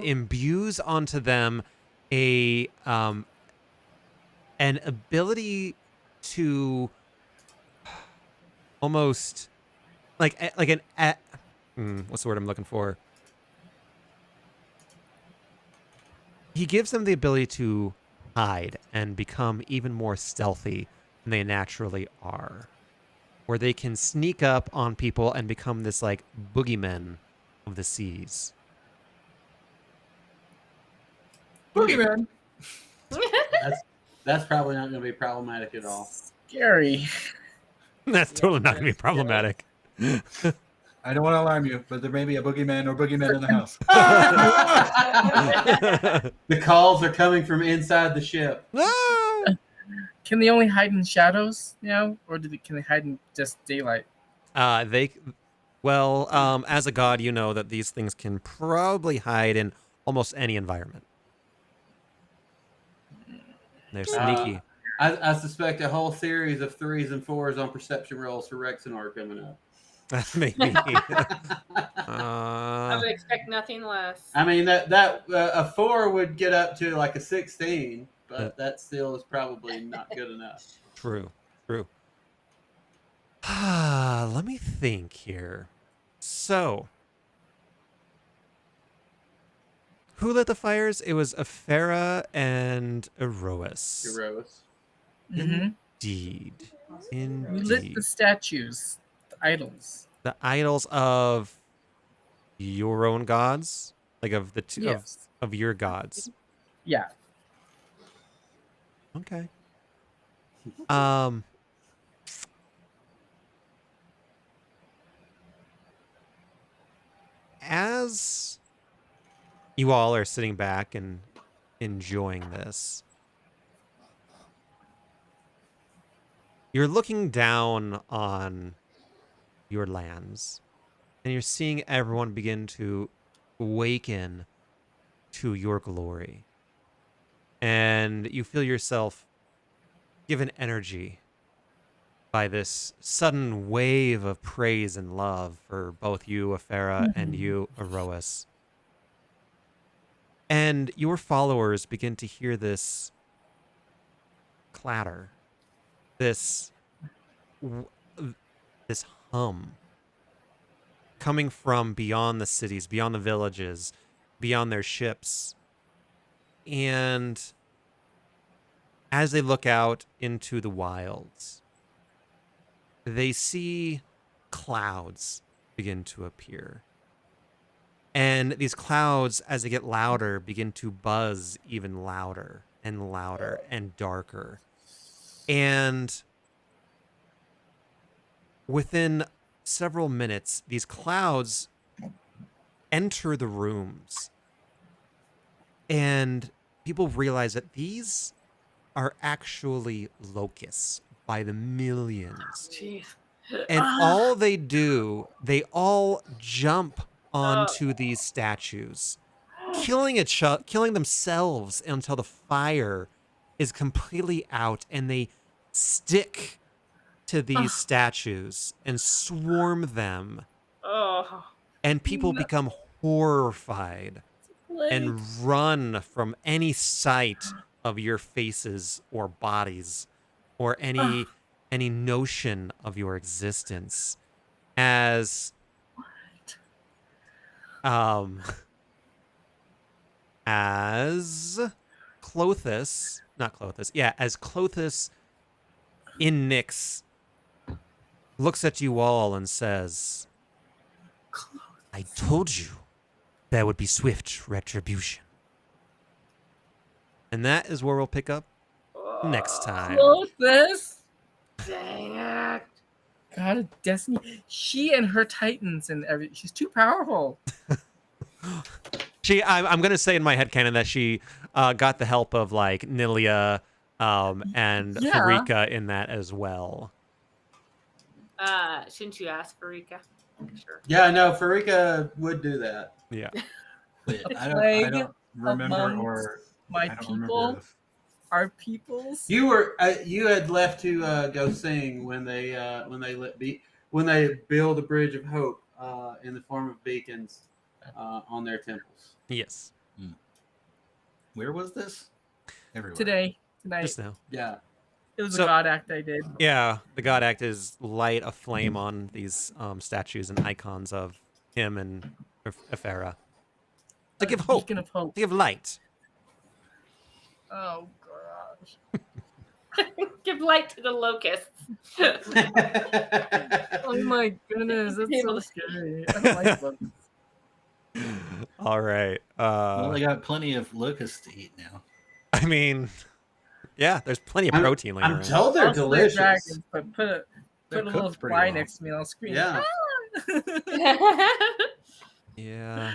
imbues onto them a an ability to almost like what's the word I'm looking for? He gives them the ability to hide and become even more stealthy than they naturally are, where they can sneak up on people and become this like boogeymen of the seas. Boogeyman. That's probably not going to be problematic at all. Scary. That's totally not going to be problematic. I don't want to alarm you, but there may be a boogeyman or boogeymen in the house. The calls are coming from inside the ship. Ah! Can they only hide in shadows now, or can they hide in just daylight? As a god, you know that these things can probably hide in almost any environment. They're sneaky. I suspect a whole series of 3s and 4s on perception rolls for Rexenor are coming up. Maybe. I would expect nothing less. I mean that a 4 would get up to like a 16, but that still is probably not good enough. True. Let me think here. So, who lit the fires? It was Aphera and Erois. Heroes. Mm-hmm. Indeed. We lit the statues, the idols. The idols of your own gods? Like of the two Yes. of your gods. Yeah. Okay. As you all are sitting back and enjoying this, you're looking down on your lands and you're seeing everyone begin to awaken to your glory. And you feel yourself given energy by this sudden wave of praise and love for both you, Aphera, and you, Erois. And your followers begin to hear this clatter, this hum coming from beyond the cities, beyond the villages, beyond their ships. And as they look out into the wilds, they see clouds begin to appear. And these clouds, as they get louder, begin to buzz even louder and louder and darker. And within several minutes, these clouds enter the rooms. And people realize that these are actually locusts, by the millions. Jeez. And Ah. all they do, they all jump onto these statues, killing themselves until the fire is completely out, and they stick to these statues and swarm them, Oh. and people become horrified and Plagues. run from any sight of your faces or bodies or any notion of your existence as as Clothis, not Clothis, yeah, as Clothis in Nyx looks at you all and says, I told you there would be swift retribution. And that is where we'll pick up next time. Clothis, Dang it. God of Destiny. She and her titans and everything. She's too powerful. I'm going to say in my headcanon that she got the help of like Nilia and Yeah. Farika in that as well. Shouldn't you ask Farika? Sure. Yeah, no, Farika would do that. Yeah. Wait, I plague don't remember, amongst or My I don't people, remember if our peoples. You were you had left to go sing when they build a bridge of hope in the form of beacons on their temples. Yes. where was this? Everywhere. Tonight. Just now. Yeah. It was So- a god act I did. Yeah, the god act is light a flame on these statues and icons of him and Ephera. To give hope. Beacon of hope. To give light. Oh gosh. Give light to the locusts. Oh my goodness, that's so scary. I don't like them. All right. Well, I got plenty of locusts to eat now. I mean, yeah, there's plenty of protein laying I'm around. told they're Also, delicious. dragons, but put a They're little cooked pretty fly well. next to me and I'll scream. Yeah. Yeah.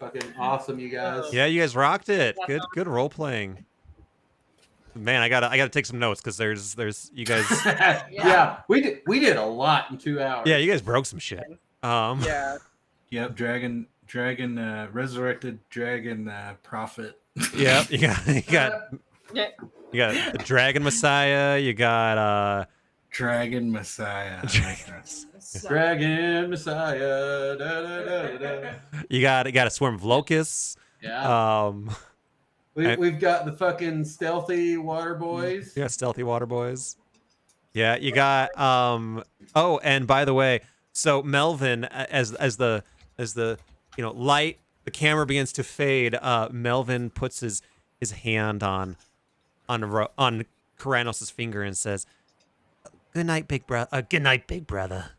Fucking awesome, you guys. Yeah, you guys rocked it. Good role playing. Man, I gotta take some notes because there's you guys. Yeah, we did a lot in 2 hours. Yeah, you guys broke some shit. Yeah. Yep, dragon, resurrected dragon prophet. Yeah, you got the Dragon Messiah. You got Dragon Messiah. Dragon Messiah. Da, da, da, da. you got a swarm of locusts. Yeah. We've got the fucking stealthy water boys. You got stealthy water boys. Yeah, you got oh, and by the way, so Melvin, as the light, the camera begins to fade. Melvin puts his hand on Karanos' finger and says, "Good night, big brother. Good night, big brother."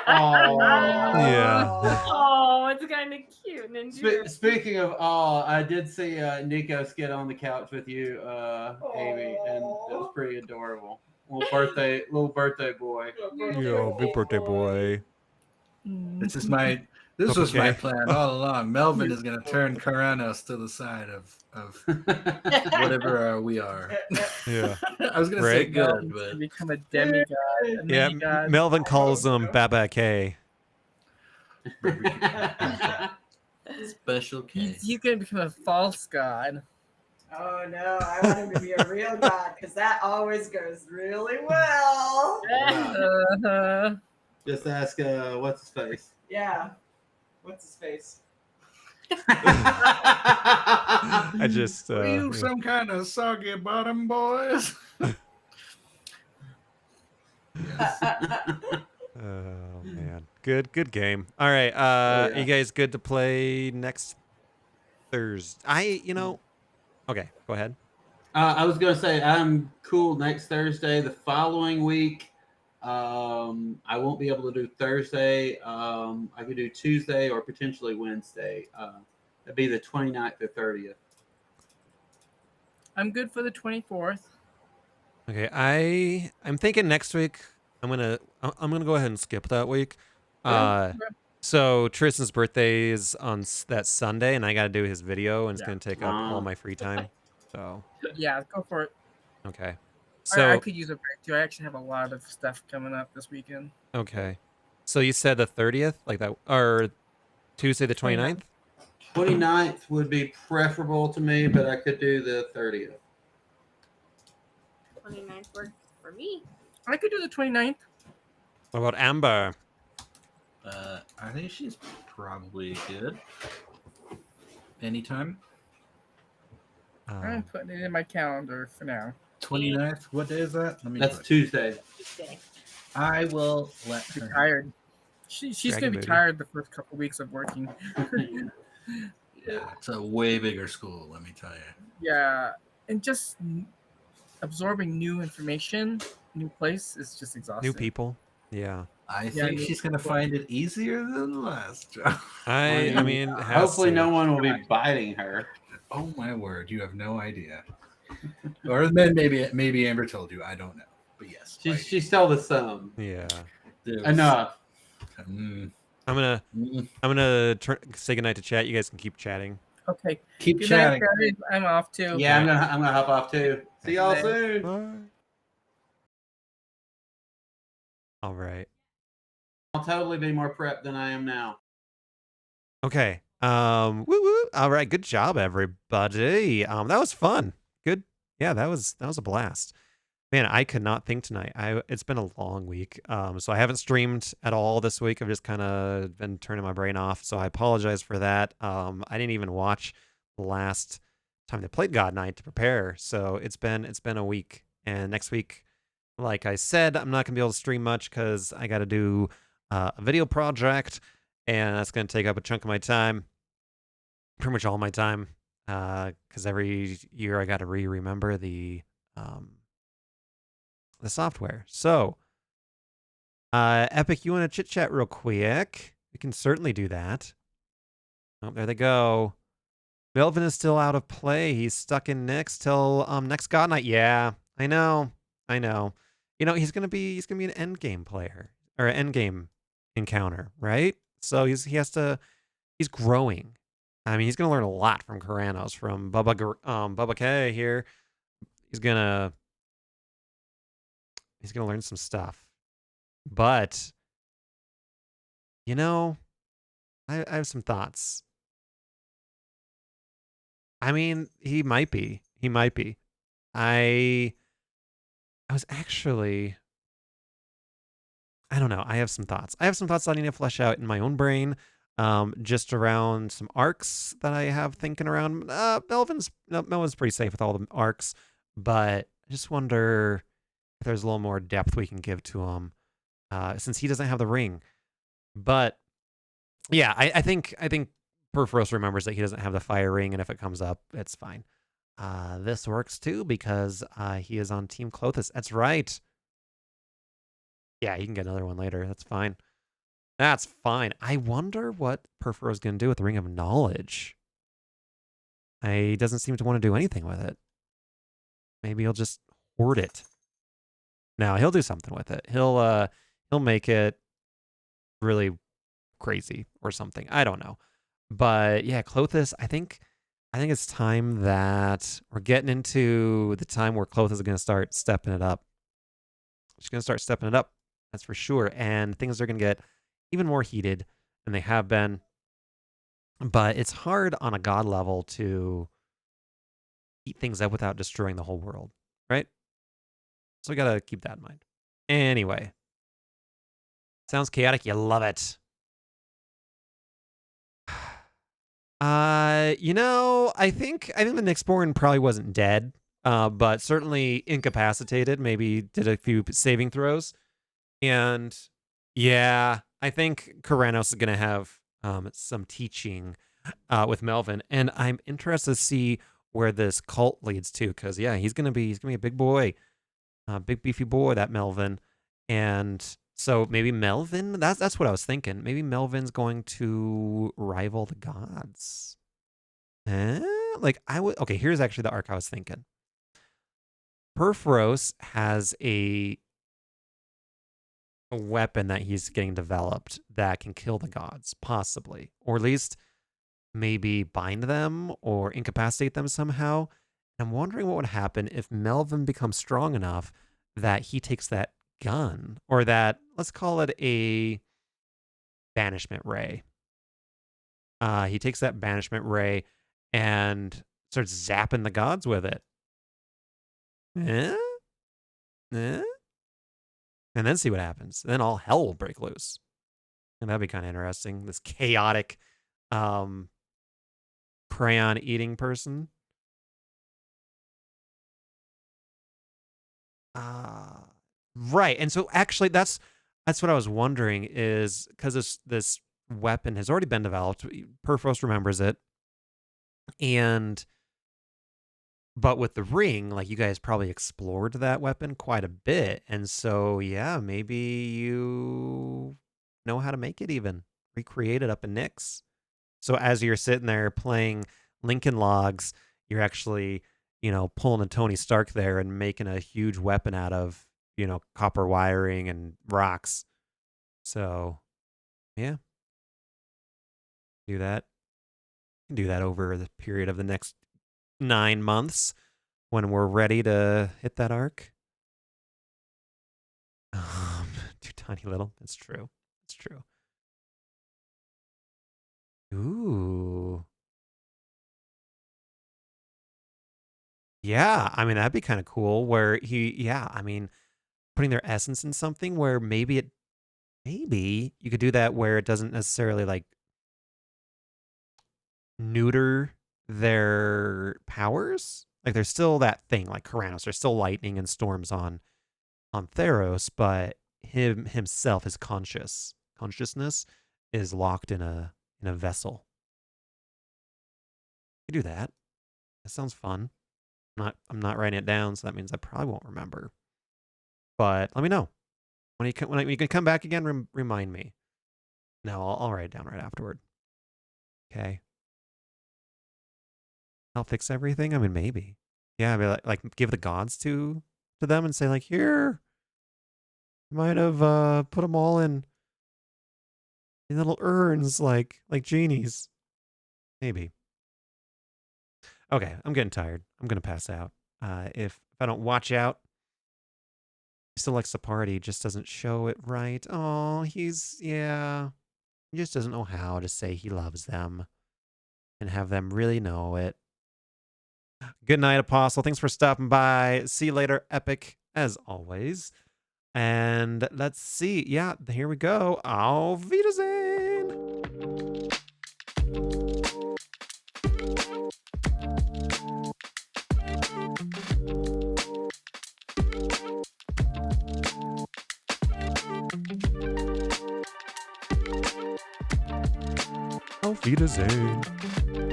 Yeah. Oh, it's kind of cute and endearing. Speaking of awe, I did see Nikos get on the couch with you, Amy, and it was pretty adorable. Little birthday boy. Yeah, big birthday boy. This was my plan all along. Melvin is going to turn Karanos to the side of whatever we are. Yeah. I was going to say Right. good, To but become a demigod. A Yeah, demigod. Melvin calls him Baba K. special case. He's gonna become a false god. Oh no, I want him to be a real god because that always goes really well. Uh-huh. Just ask, what's his face? Yeah. What's his face? I just Are you some kind of soggy bottom boys? Oh man, good game. All right, yeah. you guys good to play next Thursday? Okay, go ahead. I was gonna say I'm cool next Thursday. The following week, I won't be able to do Thursday. I could do Tuesday or potentially Wednesday. That'd be the 29th or 30th. I'm good for the 24th. Okay, I'm thinking next week. I'm gonna go ahead and skip that week. So Tristan's birthday is on that Sunday, and I got to do his video, and it's gonna take up all my free time. So Yeah, go for it. okay. I So could use a break too. I actually have a lot of stuff coming up this weekend. okay. So you said the 30th, like that, or Tuesday the 29th? 29th would be preferable to me, but I could do the 30th. 29th works for me. I could do the 29th. What about Amber? I think she's probably good. Anytime. I'm putting it in my calendar for now. 29th. What day is that? Let me That's look. Tuesday. Tuesday. I will let Be her know. tired. She's Dragon gonna be booty. tired the first couple weeks of working. Yeah, it's a way bigger school, let me tell you. Yeah, and just absorbing new information, new place is just exhausting. New people? Yeah. I Yeah, think new she's going to people. find it easier than the last job. I mean, it has hopefully to. no one will be biting her. Oh my word, you have no idea. Or then maybe Amber told you, I don't know. But yes. She's still the some. Yeah. Enough. Mm, I'm gonna say goodnight to chat. You guys can keep chatting. Okay. keep Good night, chatting. guys. I'm off too. Yeah, I'm gonna hop off too. See y'all Bye. soon. Bye. All right. I'll totally be more prepped than I am now. Okay. Woo woo. All right. Good job, everybody. That was fun. Good. Yeah, that was a blast. Man, I could not think tonight. It's been a long week. So I haven't streamed at all this week. I've just kind of been turning my brain off. So I apologize for that. I didn't even watch the last time they played God Night to prepare. So it's been a week. And next week, like I said, I'm not gonna be able to stream much because I got to do a video project, and that's gonna take up a chunk of my time, pretty much all my time. Because every year I got to remember the software. So, Epic, you want to chit chat real quick? We can certainly do that. Oh, there they go. Melvin is still out of play. He's stuck in Nyx till next God Night. Yeah, I know. You know, he's gonna be an end game player or an end game encounter, right? So he's growing. I mean, he's gonna learn a lot from Karanos, from Bubba K here. He's gonna learn some stuff. But you know, I have some thoughts. I mean, he might be. I was actually, I don't know. I have some thoughts. I need to flesh out in my own brain, just around some arcs that I have thinking around. Melvin's pretty safe with all the arcs, but I just wonder if there's a little more depth we can give to him, since he doesn't have the ring. But yeah, I think Perforos remembers that he doesn't have the fire ring, and if it comes up, it's fine. This works too because he is on Team Clothis. That's right. Yeah, he can get another one later. That's fine. I wonder what Perforos going to do with the Ring of Knowledge. He doesn't seem to want to do anything with it. Maybe he'll just hoard it. No, he'll do something with it. He'll make it really crazy or something. I don't know. But yeah, Clothis, I think it's time that we're getting into the time where Clothis is going to start stepping it up. She's going to start stepping it up. That's for sure. And things are going to get even more heated than they have been. But it's hard on a god level to heat things up without destroying the whole world, right? So we got to keep that in mind. Anyway. Sounds chaotic. You love it. You know, I think the Nyxborn probably wasn't dead, but certainly incapacitated. Maybe did a few saving throws, and yeah, I think Karanos is gonna have some teaching with Melvin, and I'm interested to see where this cult leads to, because yeah, he's gonna be a big boy, big beefy boy, that Melvin, and so maybe Melvin, that's what I was thinking. Maybe Melvin's going to rival the gods. Okay, here's actually the arc I was thinking. Perforos has a weapon that he's getting developed that can kill the gods, possibly. Or at least maybe bind them or incapacitate them somehow. I'm wondering what would happen if Melvin becomes strong enough that he takes that gun, or that, let's call it a banishment ray. He takes that banishment ray and starts zapping the gods with it. Eh? Eh? And then see what happens. Then all hell will break loose. And that'd be kind of interesting. This chaotic crayon eating person. Right. And so actually that's what I was wondering, is because this weapon has already been developed. Perfos remembers it. But with the ring, like, you guys probably explored that weapon quite a bit. And so, yeah, maybe you know how to make it even. Recreate it up in Nyx. So as you're sitting there playing Lincoln Logs, you're actually, pulling a Tony Stark there and making a huge weapon out of, copper wiring and rocks. So, yeah. Do that. Do that over the period of the next 9 months when we're ready to hit that arc. Too tiny little. It's true. It's true. Ooh. Yeah, I mean, that'd be kind of cool where putting their essence in something where maybe you could do that where it doesn't necessarily like neuter their powers. Like, there's still that thing like Karanos. There's still lightning and storms on Theros, but himself, his consciousness is locked in a vessel. You do that. That sounds fun. I'm not writing it down, so that means I probably won't remember. But let me know when you can come back again. Remind me. No, I'll write it down right afterward. Okay. I'll fix everything. I mean, maybe. Yeah, I mean, like give the gods to them and say like, here, you might have put them all in little urns like genies. Maybe. Okay, I'm getting tired. I'm gonna pass out. If I don't watch out, he still likes to party, just doesn't show it right. Oh, he just doesn't know how to say he loves them and have them really know it. Good night, Apostle. Thanks for stopping by. See you later, Epic, as always. And let's see. Yeah, here we go. Auf Wiedersehen. Auf Wiedersehen.